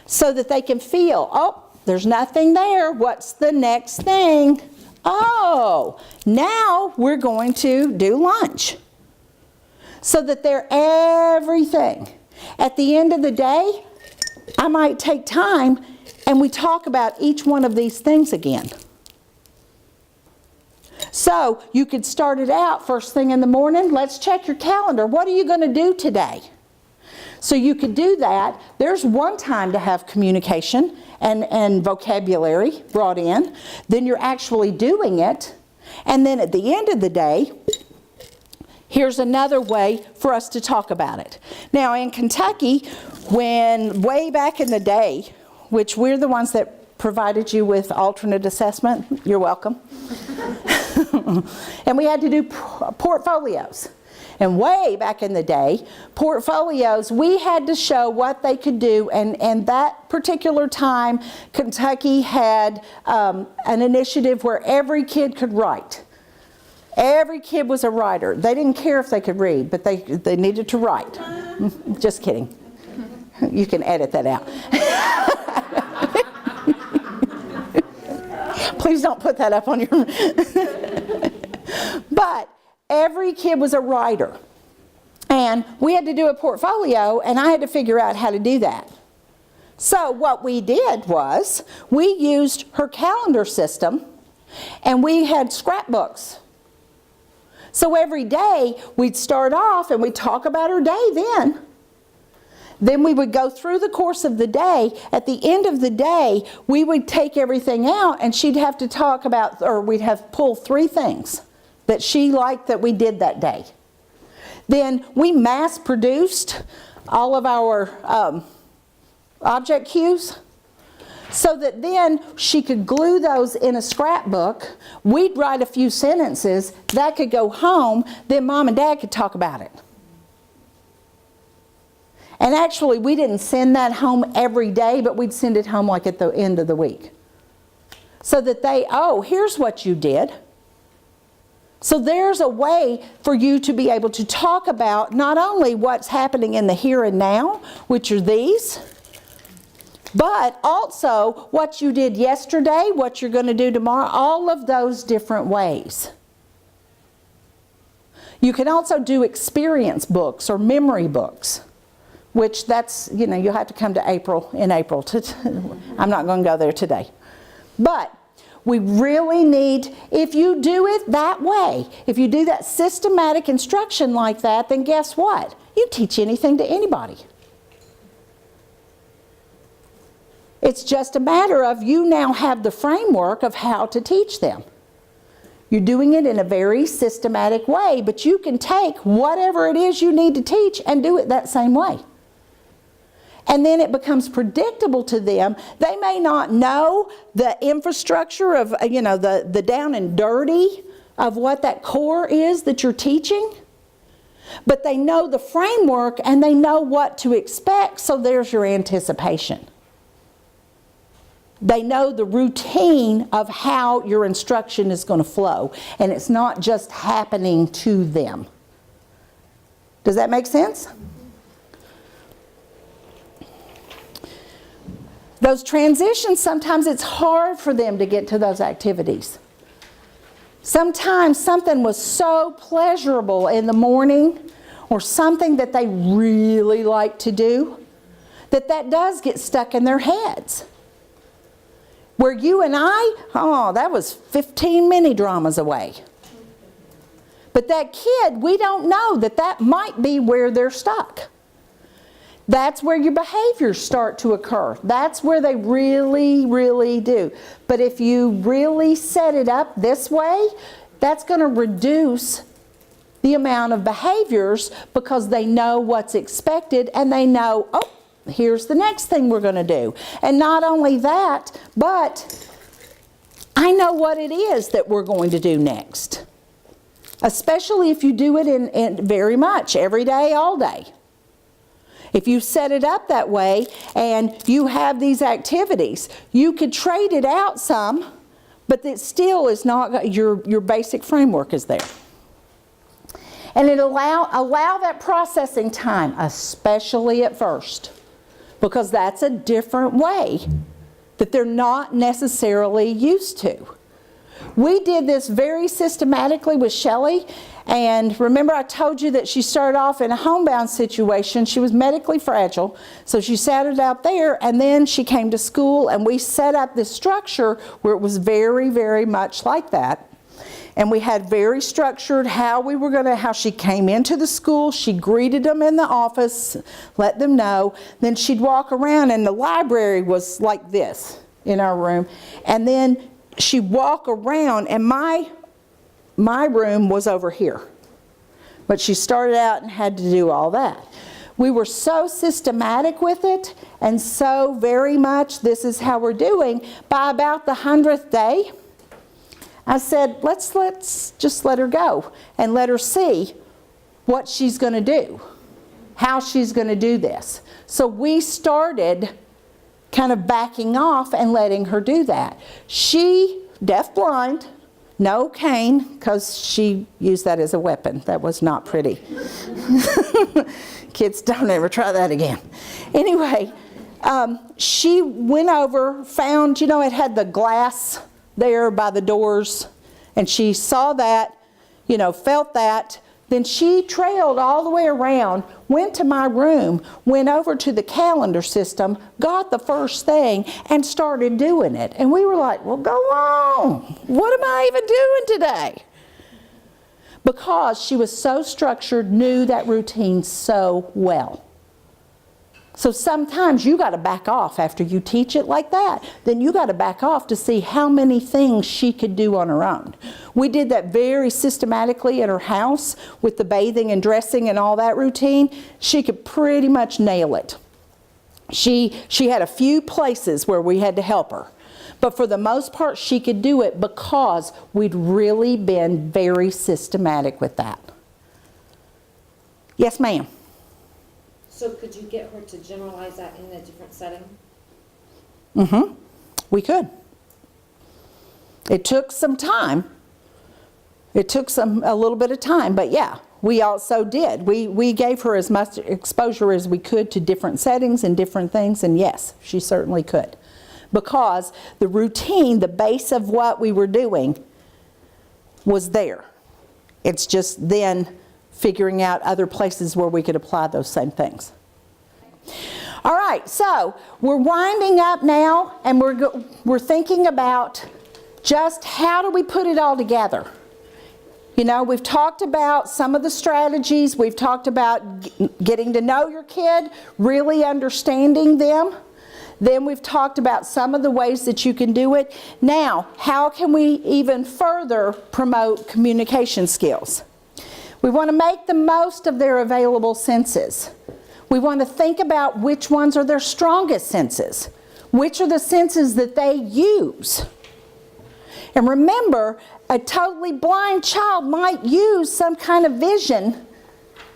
so that they can feel, oh, there's nothing there. What's the next thing? Oh, now we're going to do lunch. So that they're everything. At the end of the day, I might take time and we talk about each one of these things again. So you could start it out first thing in the morning. Let's check your calendar. What are you going to do today? So you could do that. There's one time to have communication and vocabulary brought in. Then you're actually doing it. And then at the end of the day, Here's another way for us to talk about it. Now in Kentucky, when way back in the day, which we're the ones that provided you with alternate assessment, you're welcome. And we had to do portfolios. And way back in the day, portfolios, we had to show what they could do. And that particular time, Kentucky had an initiative where every kid could write. Every kid was a writer. They didn't care if they could read, but they needed to write. Just kidding. You can edit that out. Please don't put that up on your... But every kid was a writer. And we had to do a portfolio, and I had to figure out how to do that. So what we did was, we used her calendar system, and we had scrapbooks. So every day, we'd start off, and we'd talk about her day then. Then we would go through the course of the day. At the end of the day, we would take everything out, and she'd have to talk about, or we'd have pull 3 things that she liked that we did that day. Then we mass produced all of our object cues so that then she could glue those in a scrapbook. We'd write a few sentences, that could go home, then Mom and Dad could talk about it. And actually, we didn't send that home every day, but we'd send it home like at the end of the week. So that they, oh, here's what you did. So there's a way for you to be able to talk about not only what's happening in the here and now, which are these, but also what you did yesterday, what you're going to do tomorrow, all of those different ways. You can also do experience books or memory books, which that's, you know, you'll have to come to April. I'm not going to go there today. But we really need, if you do it that way, if you do that systematic instruction like that, then guess what? You teach anything to anybody. It's just a matter of you now have the framework of how to teach them. You're doing it in a very systematic way, but you can take whatever it is you need to teach and do it that same way. And then it becomes predictable to them. They may not know the infrastructure of, you know, the down and dirty of what that core is that you're teaching, but they know the framework and they know what to expect, so there's your anticipation. They know the routine of how your instruction is going to flow, and it's not just happening to them. Does that make sense? Those transitions, sometimes it's hard for them to get to those activities. Sometimes something was so pleasurable in the morning, or something that they really like to do, that does get stuck in their heads. Where you and I, oh, that was 15 mini dramas away. But that kid, we don't know that might be where they're stuck. That's where your behaviors start to occur. That's where they really, really do. But if you really set it up this way, that's going to reduce the amount of behaviors because they know what's expected and they know, oh, here's the next thing we're going to do. And not only that, but I know what it is that we're going to do next. Especially if you do it in very much, every day, all day. If you set it up that way and you have these activities, you could trade it out some, but it still is not, your basic framework is there. And it allow that processing time, especially at first, because that's a different way that they're not necessarily used to. We did this very systematically with Shelley, and remember I told you that she started off in a homebound situation. She was medically fragile, so she sat it out there, and then she came to school, and we set up this structure where it was very, very much like that. And we had very structured how she came into the school. She greeted them in the office, let them know. Then she'd walk around, and the library was like this in our room. And then she'd walk around, and my room was over here. But she started out and had to do all that. We were so systematic with it, and so very much this is how we're doing. By about the 100th day, I said, let's just let her go and let her see what she's going to do, how she's going to do this. So we started kind of backing off and letting her do that. She, deafblind, no cane, because she used that as a weapon. That was not pretty. Kids, don't ever try that again. Anyway, she went over, found, it had the glass there by the doors, and she saw that, felt that. Then she trailed all the way around, went to my room, went over to the calendar system, got the first thing, and started doing it. And we were like, well, go on. What am I even doing today? Because she was so structured, knew that routine so well. So sometimes you got to back off after you teach it like that. Then you got to back off to see how many things she could do on her own. We did that very systematically at her house with the bathing and dressing and all that routine. She could pretty much nail it. She had a few places where we had to help her. But for the most part, she could do it because we'd really been very systematic with that. Yes, ma'am. So could you get her to generalize that in a different setting? Mm-hmm. We could. It took some time. It took a little bit of time, but yeah, we also did. We gave her as much exposure as we could to different settings and different things, and yes, she certainly could. Because the routine, the base of what we were doing was there. It's just then figuring out other places where we could apply those same things. All right, so we're winding up now, and we're thinking about just how do we put it all together. We've talked about some of the strategies. We've talked about getting to know your kid, really understanding them. Then we've talked about some of the ways that you can do it. Now, how can we even further promote communication skills? We want to make the most of their available senses. We want to think about which ones are their strongest senses. Which are the senses that they use? And remember, a totally blind child might use some kind of vision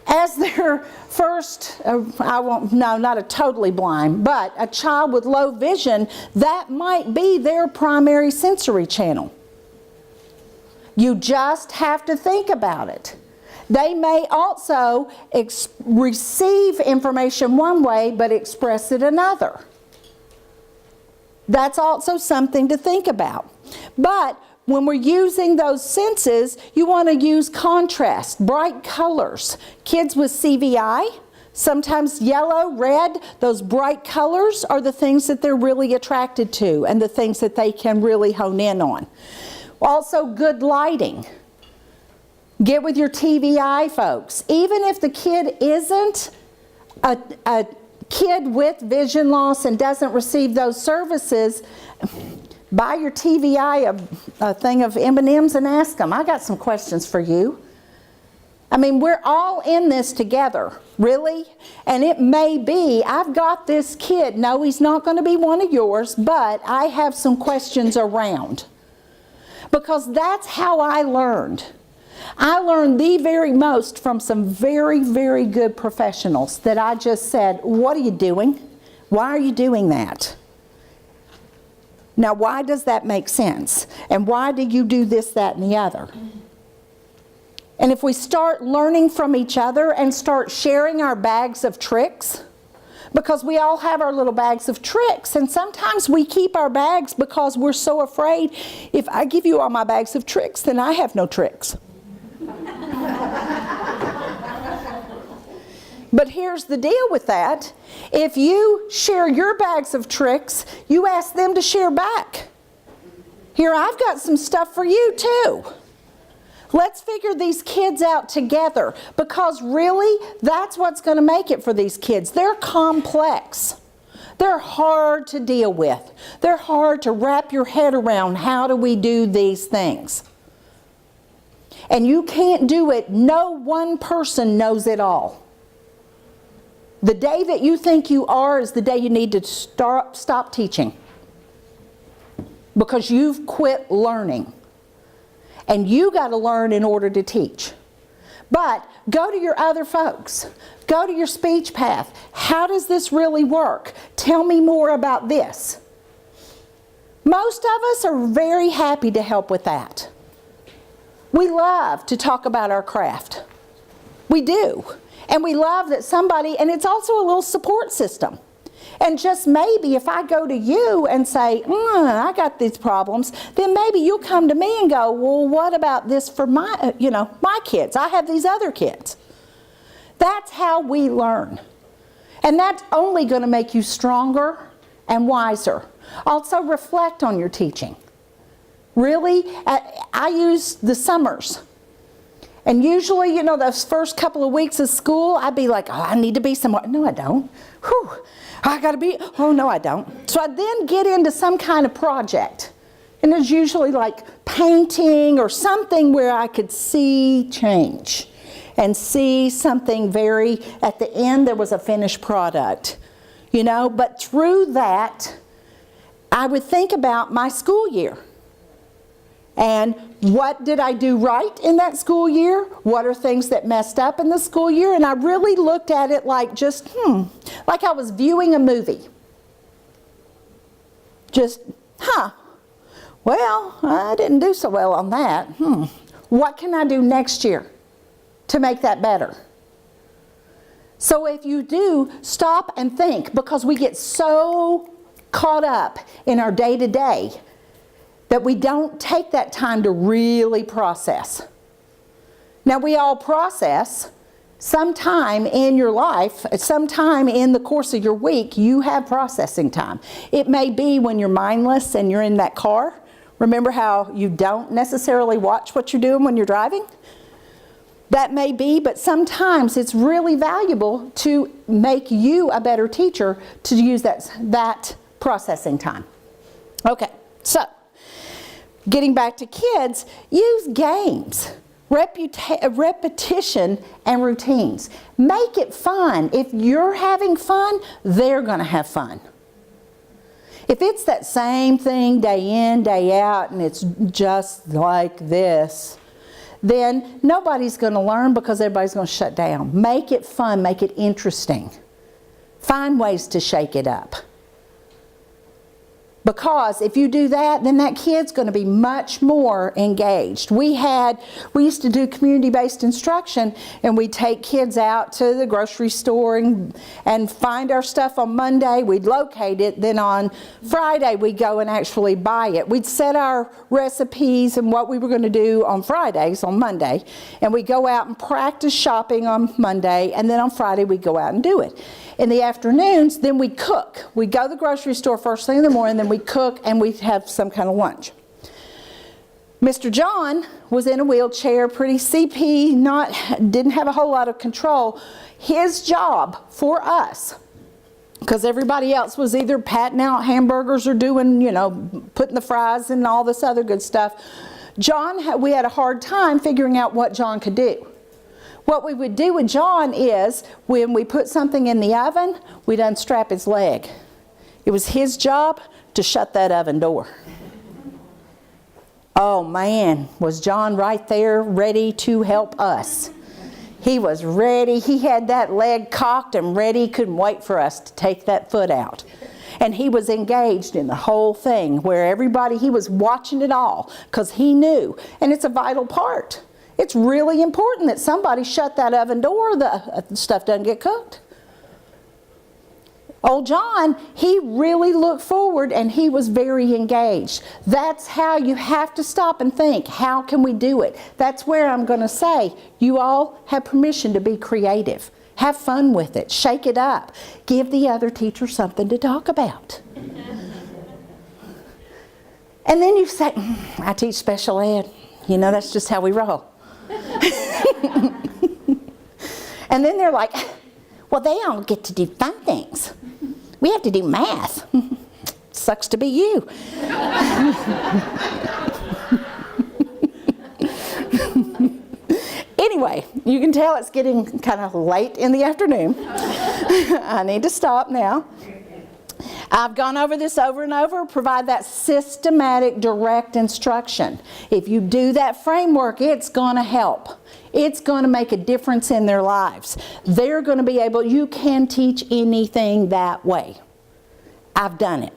as their first, not a totally blind, but a child with low vision, that might be their primary sensory channel. You just have to think about it. They may also receive information one way, but express it another. That's also something to think about. But when we're using those senses, you want to use contrast, bright colors. Kids with CVI, sometimes yellow, red, those bright colors are the things that they're really attracted to and the things that they can really hone in on. Also, good lighting. Get with your TVI folks. Even if the kid isn't a kid with vision loss and doesn't receive those services, buy your TVI a thing of M&Ms and ask them, I got some questions for you. I mean, we're all in this together, really. And it may be, I've got this kid, no, he's not going to be one of yours, but I have some questions around. Because that's how I learned. I learned the very most from some very, very good professionals that I just said, what are you doing? Why are you doing that? Now, why does that make sense? And why do you do this, that, and the other? And if we start learning from each other and start sharing our bags of tricks, because we all have our little bags of tricks, and sometimes we keep our bags because we're so afraid, if I give you all my bags of tricks, then I have no tricks. But here's the deal with that. If you share your bags of tricks, you ask them to share back. Here, I've got some stuff for you too. Let's figure these kids out together, because really, that's what's going to make it for these kids. They're complex. They're hard to deal with. They're hard to wrap your head around. How do we do these things? And you can't do it. No one person knows it all. The day that you think you are is the day you need to stop teaching. Because you've quit learning. And you got to learn in order to teach. But go to your other folks. Go to your speech path. How does this really work? Tell me more about this. Most of us are very happy to help with that. We love to talk about our craft. We do. And we love that somebody, and it's also a little support system. And just maybe if I go to you and say, I got these problems, then maybe you'll come to me and go, well, what about this for my, my kids? I have these other kids. That's how we learn. And that's only going to make you stronger and wiser. Also reflect on your teaching. Really, I use the summers. And usually, those first couple of weeks of school, I'd be like, I need to be somewhere. No, I don't. Whew, I got to be, no, I don't. So I then get into some kind of project. And it's usually like painting or something where I could see change. And see something at the end there was a finished product. But through that, I would think about my school year. And what did I do right in that school year? What are things that messed up in the school year? And I really looked at it like just, like I was viewing a movie. Just, well, I didn't do so well on that. What can I do next year to make that better? So if you do, stop and think, because we get so caught up in our day-to-day that we don't take that time to really process. Now, we all process. Sometime in your life, sometime in the course of your week, you have processing time. It may be when you're mindless and you're in that car. Remember how you don't necessarily watch what you're doing when you're driving? That may be, but sometimes it's really valuable to make you a better teacher to use that processing time. Okay, so getting back to kids, use games, repetition, and routines. Make it fun. If you're having fun, they're going to have fun. If it's that same thing day in, day out, and it's just like this, then nobody's going to learn because everybody's going to shut down. Make it fun. Make it interesting. Find ways to shake it up. Because if you do that, then that kid's going to be much more engaged. We used to do community-based instruction, and we'd take kids out to the grocery store and find our stuff on Monday. We'd locate it. Then on Friday, we'd go and actually buy it. We'd set our recipes and what we were going to do on Fridays, on Monday. And we'd go out and practice shopping on Monday, and then on Friday, we'd go out and do it. In the afternoons, then we'd cook. We'd go to the grocery store first thing in the morning, then we'd cook and we'd have some kind of lunch. Mr. John was in a wheelchair, pretty CP, didn't have a whole lot of control. His job for us, because everybody else was either patting out hamburgers or doing, putting the fries and all this other good stuff. We had a hard time figuring out what John could do. What we would do with John is, when we put something in the oven, we'd unstrap his leg. It was his job to shut that oven door. Oh man, was John right there ready to help us. He was ready. He had that leg cocked and ready. Couldn't wait for us to take that foot out. And he was engaged in the whole thing, where he was watching it all, because he knew. And it's a vital part. It's really important that somebody shut that oven door, the stuff doesn't get cooked. Old John, he really looked forward and he was very engaged. That's how you have to stop and think, how can we do it? That's where I'm going to say, you all have permission to be creative. Have fun with it. Shake it up. Give the other teacher something to talk about. And then you say, I teach special ed. That's just how we roll. And then they're like, well, they all get to do fun things. We have to do math. Sucks to be you. anyway, you can tell it's getting kind of late in the afternoon. I need to stop now. I've gone over this over and over. Provide that systematic, direct instruction. If you do that framework, it's going to help. It's going to make a difference in their lives. They're going to be able, you can teach anything that way. I've done it.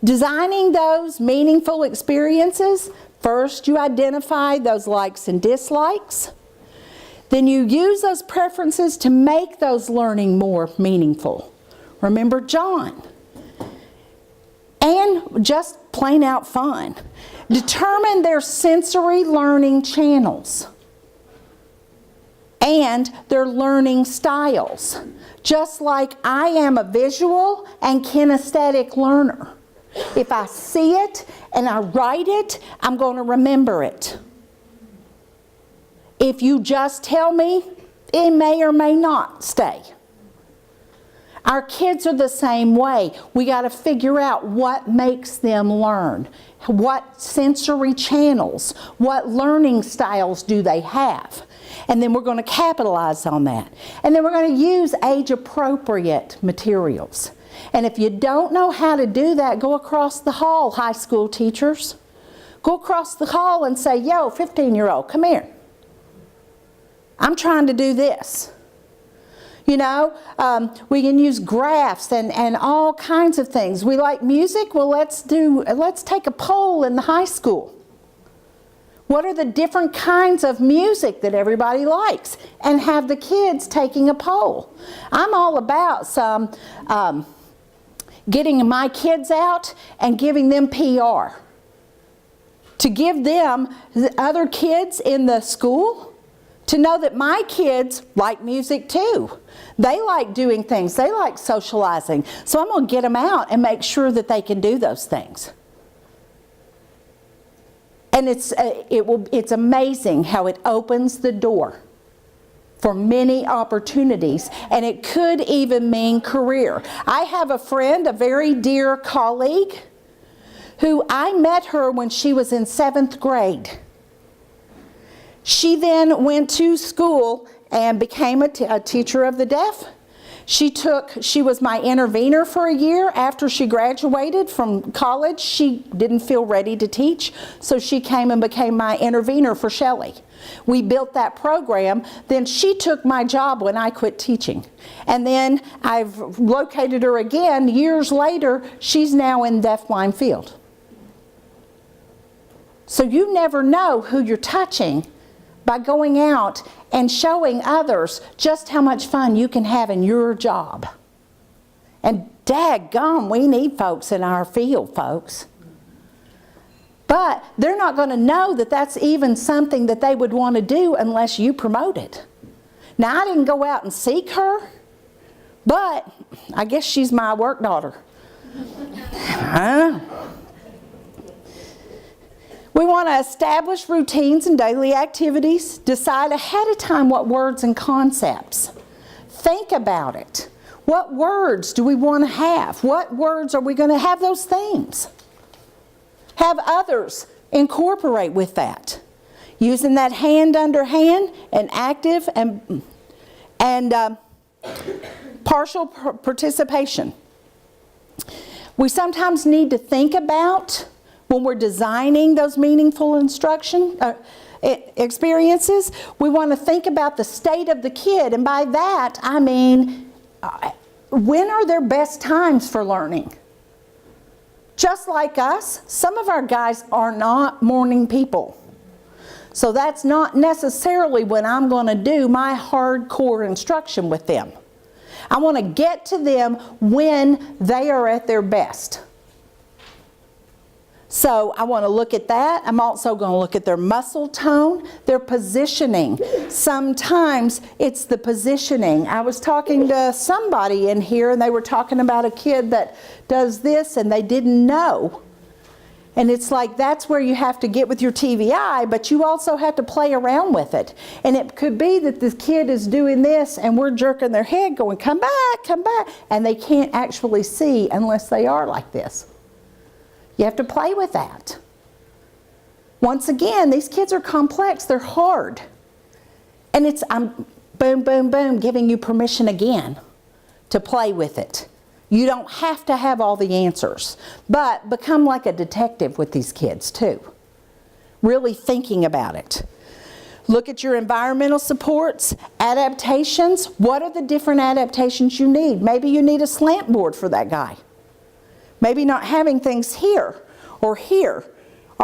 Designing those meaningful experiences, first you identify those likes and dislikes. Then you use those preferences to make those learning more meaningful. Remember John. And just plain out fun. Determine their sensory learning channels and their learning styles. Just like I am a visual and kinesthetic learner. If I see it and I write it, I'm going to remember it. If you just tell me, it may or may not stay. Our kids are the same way. We got to figure out what makes them learn. What sensory channels, what learning styles do they have? And then we're going to capitalize on that. And then we're going to use age-appropriate materials. And if you don't know how to do that, go across the hall, high school teachers. Go across the hall and say, yo, 15-year-old, come here. I'm trying to do this. You know, we can use graphs and all kinds of things. We like music? Well, let's take a poll in the high school. What are the different kinds of music that everybody likes? And have the kids taking a poll. I'm all about some getting my kids out and giving them PR. To give them the other kids in the school to know that my kids like music too. They like doing things. They like socializing. So I'm going to get them out and make sure that they can do those things. And it's amazing how it opens the door for many opportunities, and it could even mean career. I have a friend, a very dear colleague, who I met her when she was in 7th grade. She then went to school and became a teacher of the deaf. She was my intervener for a year. After she graduated from college, she didn't feel ready to teach, so she came and became my intervener for Shelley. We built that program. Then she took my job when I quit teaching. And then I've located her again years later. She's now in deafblind field. So you never know who you're touching by going out and showing others just how much fun you can have in your job. And daggone, we need folks in our field, folks. But they're not going to know that that's even something that they would want to do unless you promote it. Now, I didn't go out and seek her, but I guess she's my work daughter. We want to establish routines and daily activities. Decide ahead of time what words and concepts. Think about it. What words do we want to have? What words are we going to have? Those themes. Have others incorporate with that. Using that hand under hand and active and partial participation. We sometimes need to think about, when we're designing those meaningful instruction experiences, we want to think about the state of the kid. And by that, I mean, when are their best times for learning? Just like us, some of our guys are not morning people. So that's not necessarily when I'm going to do my hardcore instruction with them. I want to get to them when they are at their best. So I want to look at that. I'm also going to look at their muscle tone, their positioning. Sometimes it's the positioning. I was talking to somebody in here and they were talking about a kid that does this and they didn't know. And it's like that's where you have to get with your TVI, but you also have to play around with it. And it could be that the kid is doing this and we're jerking their head going, come back, and they can't actually see unless they are like this. You have to play with that. Once again, these kids are complex, they're hard. And I'm boom, boom, boom, giving you permission again to play with it. You don't have to have all the answers, but become like a detective with these kids too. Really thinking about it. Look at your environmental supports, adaptations. What are the different adaptations you need? Maybe you need a slant board for that guy. Maybe not having things here or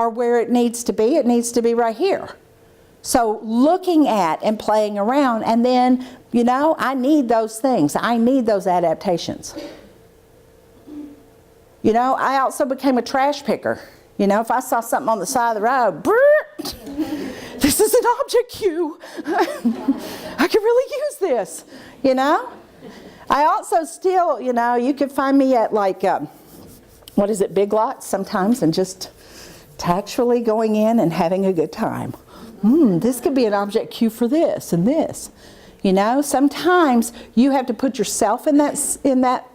where it needs to be right here. So looking at and playing around, and then, you know, I need those things. I need those adaptations. You know, I also became a trash picker. You know, if I saw something on the side of the road, this is an object cue. I could really use this, you know. I also still, you know, you could find me at like, Big Lots sometimes, and just tactfully going in and having a good time. This could be an object cue for this and this. You know, sometimes you have to put yourself in that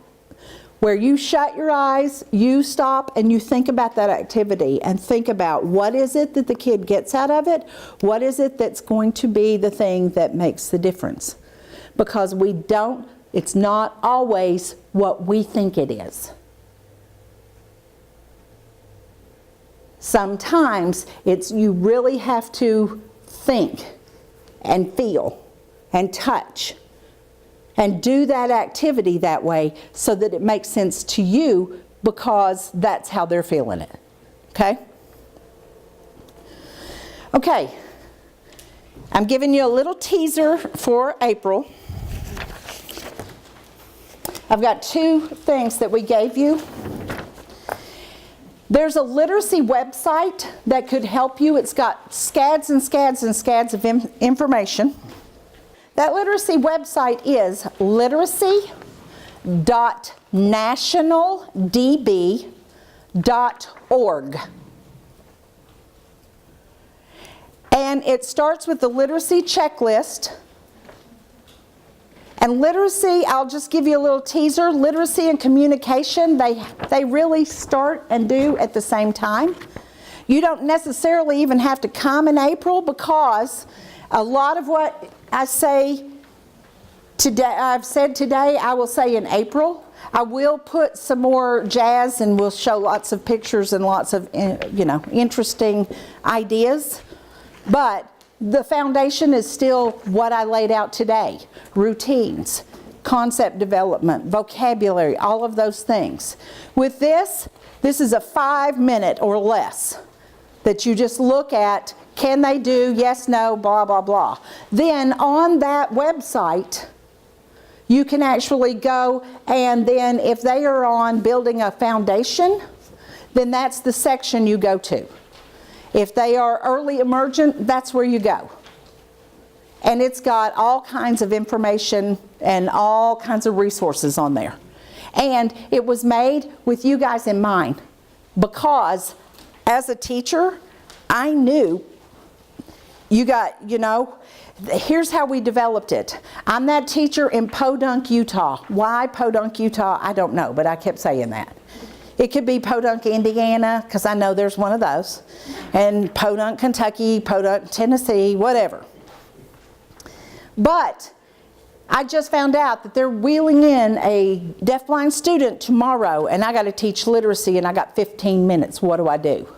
where you shut your eyes, you stop, and you think about that activity and think about what is it that the kid gets out of it, what is it that's going to be the thing that makes the difference. Because it's not always what we think it is. Sometimes you really have to think and feel and touch and do that activity that way so that it makes sense to you, because that's how they're feeling it. Okay? Okay. I'm giving you a little teaser for April. I've got 2 things that we gave you. There's a literacy website that could help you. It's got scads and scads and scads of information. That literacy website is literacy.nationaldb.org. And it starts with the literacy checklist. And literacy, I'll just give you a little teaser. Literacy and communication, they really start and do at the same time. You don't necessarily even have to come in April, because a lot of what I say today, I've said today, I will say in April. I will put some more jazz, and we'll show lots of pictures and lots of, you know, interesting ideas. But the foundation is still what I laid out today. Routines, concept development, vocabulary, all of those things. With this is a 5-minute or less that you just look at. Can they do? Yes, no, blah, blah, blah. Then on that website, you can actually go, and then if they are on building a foundation, then that's the section you go to. If they are early emergent, that's where you go. And it's got all kinds of information and all kinds of resources on there. And it was made with you guys in mind, because as a teacher, I knew here's how we developed it. I'm that teacher in Podunk, Utah. Why Podunk, Utah? I don't know, but I kept saying that. It could be Podunk, Indiana, because I know there's one of those. And Podunk, Kentucky, Podunk, Tennessee, whatever. But I just found out that they're wheeling in a deafblind student tomorrow, and I got to teach literacy, and I got 15 minutes. What do I do?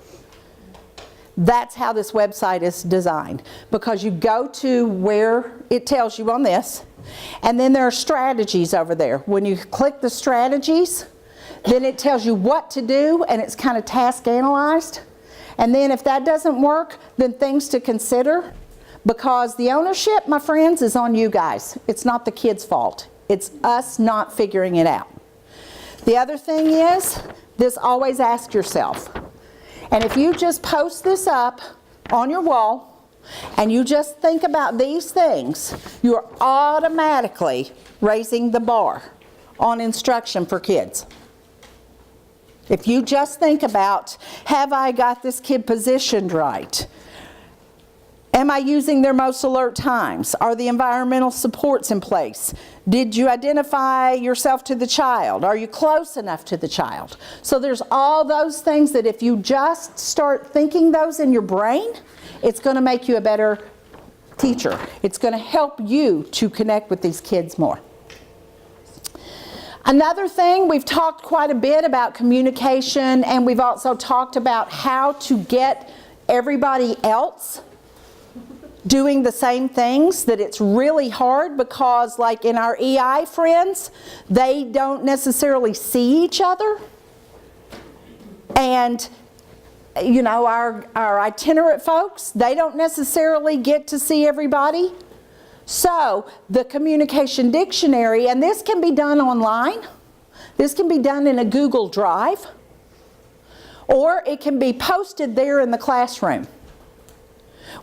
That's how this website is designed, because you go to where it tells you on this, and then there are strategies over there. When you click the strategies, then it tells you what to do, and it's kind of task analyzed. And then if that doesn't work, then things to consider, because the ownership, my friends, is on you guys. It's not the kids' fault. It's us not figuring it out. The other thing is, always ask yourself. And if you just post this up on your wall, and you just think about these things, you're automatically raising the bar on instruction for kids. If you just think about, have I got this kid positioned right? Am I using their most alert times? Are the environmental supports in place? Did you identify yourself to the child? Are you close enough to the child? So there's all those things that if you just start thinking those in your brain, it's going to make you a better teacher. It's going to help you to connect with these kids more. Another thing, we've talked quite a bit about communication, and we've also talked about how to get everybody else doing the same things, that it's really hard because like in our EI friends, they don't necessarily see each other. And you know, our itinerant folks, they don't necessarily get to see everybody. So the communication dictionary, and this can be done online, this can be done in a Google Drive, or it can be posted there in the classroom,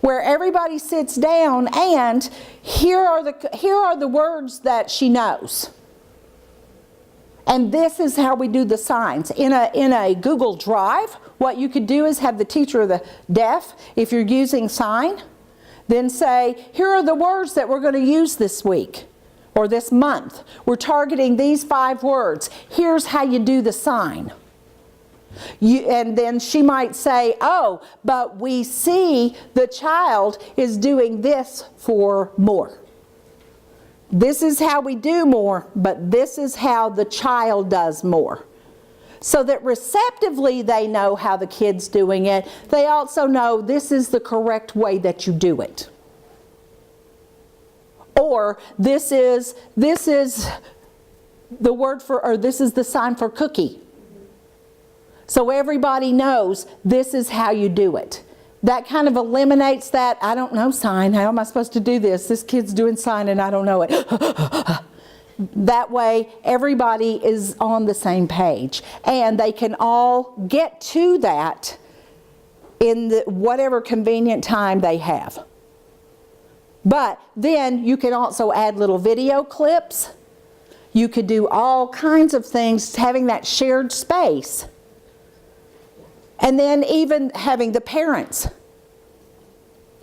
where everybody sits down and here are the words that she knows. And this is how we do the signs. In a Google Drive, what you could do is have the teacher of the deaf, if you're using sign, then say, here are the words that we're going to use this week or this month. We're targeting these 5 words. Here's how you do the sign. And then she might say, oh, but we see the child is doing this for more. This is how we do more, but this is how the child does more. So that receptively they know how the kid's doing it. They also know this is the correct way that you do it. Or this is the word for, or this is the sign for cookie. So everybody knows this is how you do it. That kind of eliminates that, I don't know sign, how am I supposed to do this? This kid's doing sign and I don't know it. That way everybody is on the same page and they can all get to that in whatever convenient time they have. But then you can also add little video clips. You could do all kinds of things, having that shared space. And then even having the parents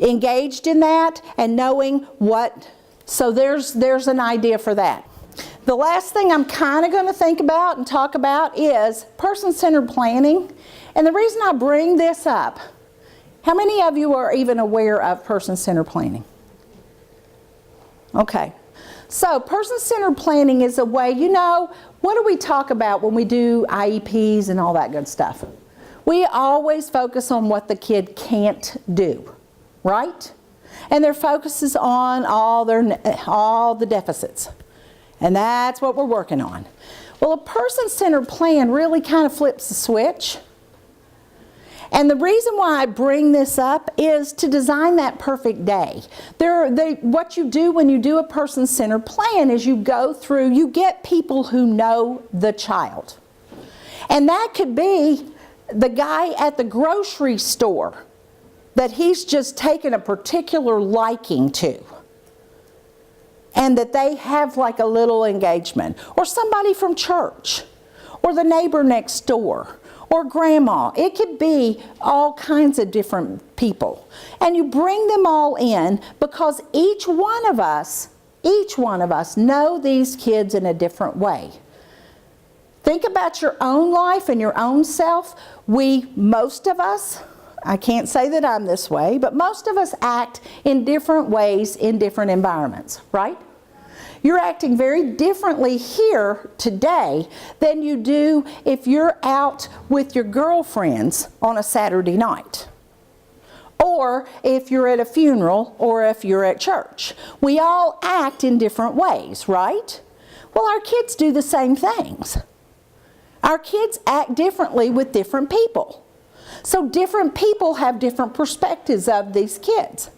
engaged in that and knowing what, so there's an idea for that. The last thing I'm kind of going to think about and talk about is person-centered planning. And the reason I bring this up, how many of you are even aware of person-centered planning? Okay. So person-centered planning is a way, you know, what do we talk about when we do IEPs and all that good stuff? We always focus on what the kid can't do, right? And their focus is on all the deficits. And that's what we're working on. Well, a person-centered plan really kind of flips the switch. And the reason why I bring this up is to design that perfect day. What you do when you do a person-centered plan is you go through, you get people who know the child. And that could be the guy at the grocery store that he's just taken a particular liking to. And that they have like a little engagement. Or somebody from church. Or the neighbor next door. Or grandma. It could be all kinds of different people. And you bring them all in because each one of us know these kids in a different way. Think about your own life and your own self. Most of us, I can't say that I'm this way, but most of us act in different ways in different environments, right? You're acting very differently here today than you do if you're out with your girlfriends on a Saturday night. Or if you're at a funeral or if you're at church. We all act in different ways, right? Well, our kids do the same things. Our kids act differently with different people. So different people have different perspectives of these kids.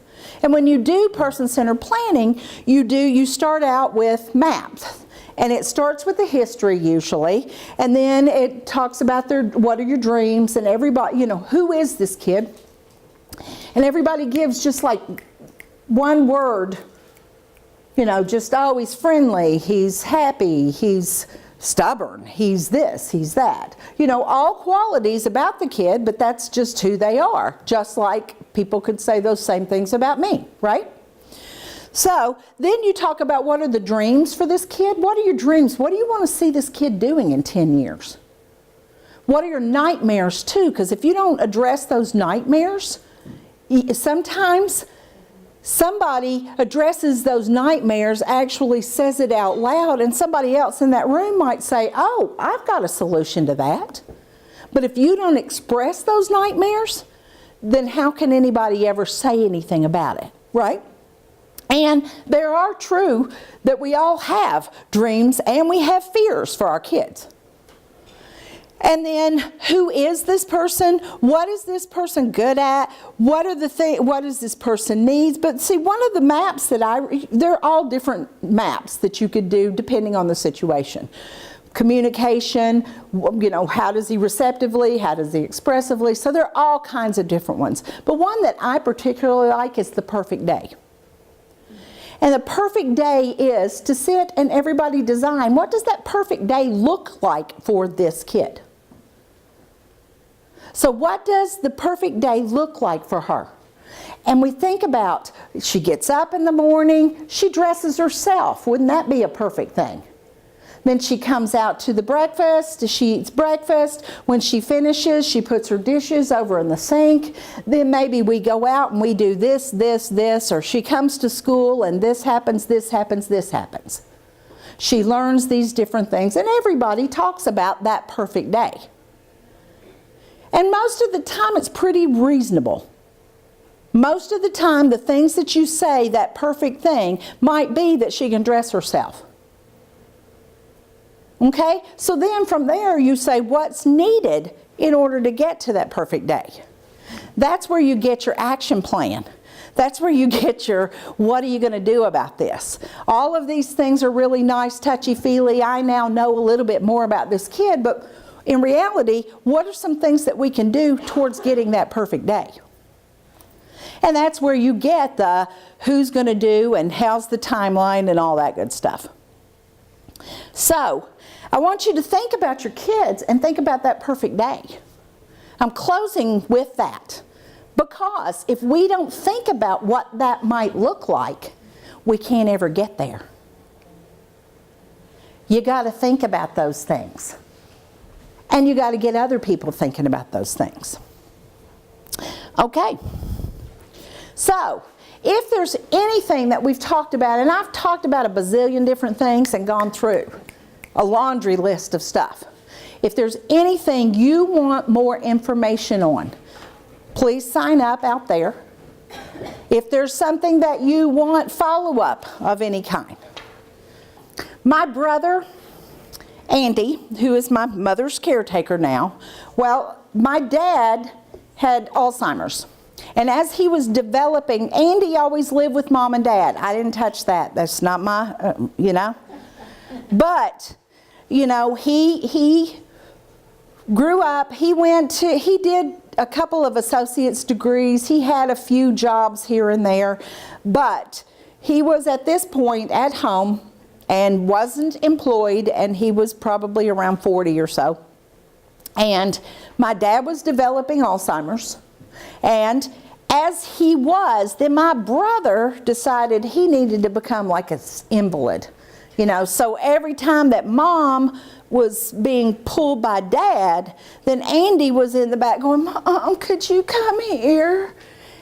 And when you do person-centered planning, you start out with maps. And it starts with the history usually. And then it talks about what are your dreams and everybody, you know, who is this kid? And everybody gives just like one word, you know, just, oh, he's friendly, he's happy, he's stubborn, he's this, he's that. You know, all qualities about the kid, but that's just who they are. Just like People could say those same things about me, right? So then you talk about what are the dreams for this kid? What are your dreams? What do you want to see this kid doing in 10 years? What are your nightmares too? Because if you don't address those nightmares, sometimes somebody addresses those nightmares, actually says it out loud, and somebody else in that room might say, oh, I've got a solution to that. But if you don't express those nightmares, then how can anybody ever say anything about it, right? And there are true that we all have dreams and we have fears for our kids. And then, who is this person? What is this person good at? What does this person needs? But see, one of the maps that they're all different maps that you could do depending on the situation. Communication, how does he receptively, how does he expressively? So there are all kinds of different ones. But one that I particularly like is the perfect day. And the perfect day is to sit and everybody design, what does that perfect day look like for this kid? So what does the perfect day look like for her? And we think about, she gets up in the morning, she dresses herself. Wouldn't that be a perfect thing? Then she comes out to the breakfast, she eats breakfast. When she finishes, she puts her dishes over in the sink. Then maybe we go out and we do this, this, this, or she comes to school and this happens, this happens, this happens. She learns these different things and everybody talks about that perfect day. And most of the time it's pretty reasonable. Most of the time the things that you say, that perfect thing, might be that she can dress herself. Okay? So then from there you say what's needed in order to get to that perfect day. That's where you get your action plan. That's where you get your, what are you going to do about this? All of these things are really nice, touchy-feely. I now know a little bit more about this kid, but in reality, what are some things that we can do towards getting that perfect day? And that's where you get the who's going to do and how's the timeline and all that good stuff. So, I want you to think about your kids and think about that perfect day. I'm closing with that. Because if we don't think about what that might look like, we can't ever get there. You got to think about those things. And you got to get other people thinking about those things. Okay. So, if there's anything that we've talked about, and I've talked about a bazillion different things and gone through a laundry list of stuff. If there's anything you want more information on, please sign up out there. If there's something that you want follow-up of any kind. My brother, Andy, who is my mother's caretaker now, well, my dad had Alzheimer's. And as he was developing, Andy always lived with mom and dad. I didn't touch that. That's not my, But, he grew up, he did a couple of associate's degrees. He had a few jobs here and there. But he was at this point at home and wasn't employed, and he was probably around 40 or so. And my dad was developing Alzheimer's. And as he was, then my brother decided he needed to become like an invalid. So every time that mom was being pulled by dad, then Andy was in the back going, Mom, could you come here?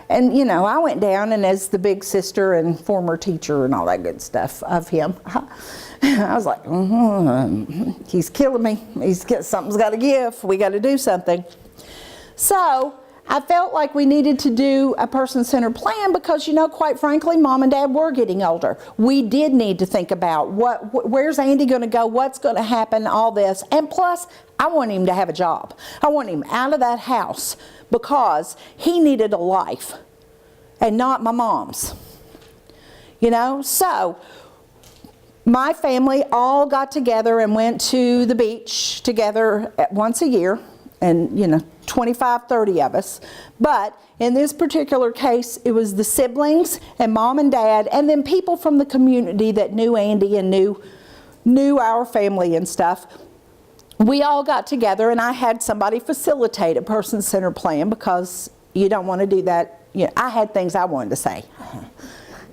And, I went down, and as the big sister and former teacher and all that good stuff of him, I was like, he's killing me. Something's got to give. We got to do something. So I felt like we needed to do a person-centered plan because, quite frankly, Mom and Dad were getting older. We did need to think about where's Andy going to go, what's going to happen, all this. And plus, I want him to have a job. I want him out of that house because he needed a life and not my mom's. So my family all got together and went to the beach together once a year. And, 25, 30 of us. But in this particular case, it was the siblings and mom and dad, and then people from the community that knew Andy and knew our family and stuff. We all got together, and I had somebody facilitate a person-centered plan because you don't want to do that you know, I had things I wanted to say.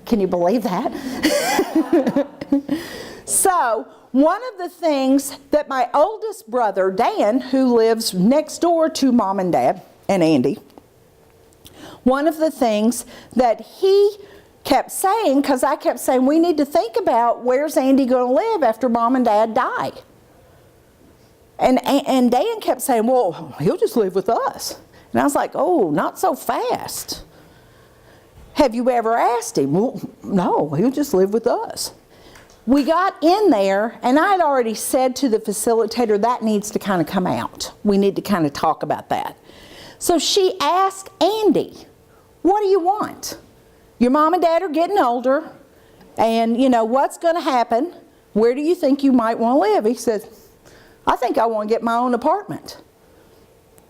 Can you believe that? So, one of the things that my oldest brother, Dan, who lives next door to Mom and Dad and Andy, one of the things that he kept saying, because I kept saying, we need to think about where's Andy going to live after Mom and Dad die. And Dan kept saying, well, he'll just live with us. And I was like, oh, not so fast. Have you ever asked him? Well, no, he'll just live with us. We got in there, and I had already said to the facilitator, that needs to kind of come out. We need to kind of talk about that. So she asked Andy, what do you want? Your mom and dad are getting older, and you know, what's going to happen? Where do you think you might want to live? He said, I think I want to get my own apartment.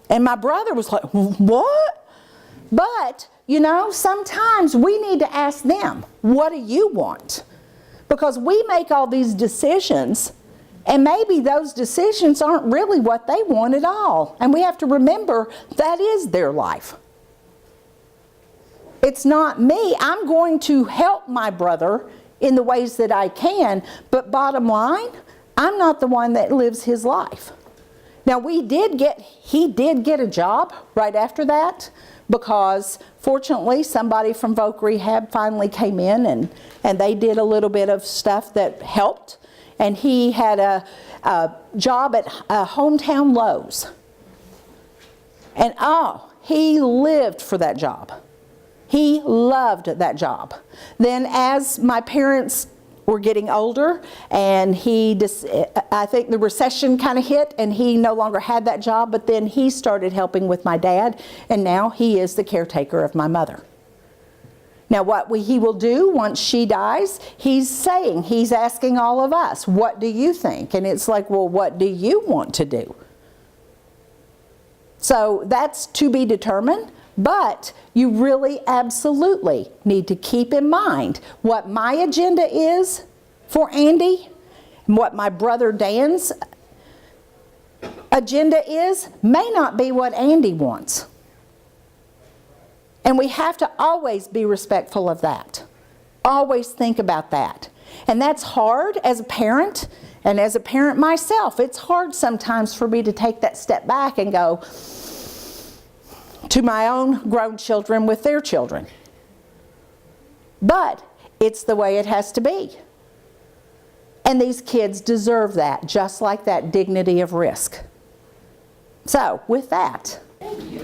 And my brother was like, what? But, you know, sometimes we need to ask them, what do you want? Because we make all these decisions, and maybe those decisions aren't really what they want at all. And we have to remember that is their life. It's not me. I'm going to help my brother in the ways that I can, but bottom line, I'm not the one that lives his life. Now he did get a job right after that, because fortunately somebody from Voc Rehab finally came in and they did a little bit of stuff that helped. And he had a job at Hometown Lowe's. And oh, he lived for that job. He loved that job. Then as my parents were getting older, and I think the recession kind of hit, and he no longer had that job, but then he started helping with my dad, and now he is the caretaker of my mother. Now what he will do once she dies, he's asking all of us, what do you think? And it's like, well, what do you want to do? So that's to be determined. But you really absolutely need to keep in mind what my agenda is for Andy and what my brother Dan's agenda is may not be what Andy wants. And we have to always be respectful of that. Always think about that. And that's hard as a parent, and as a parent myself, it's hard sometimes for me to take that step back and go to my own grown children with their children. But it's the way it has to be. And these kids deserve that, just like that dignity of risk. So, with that. Thank you.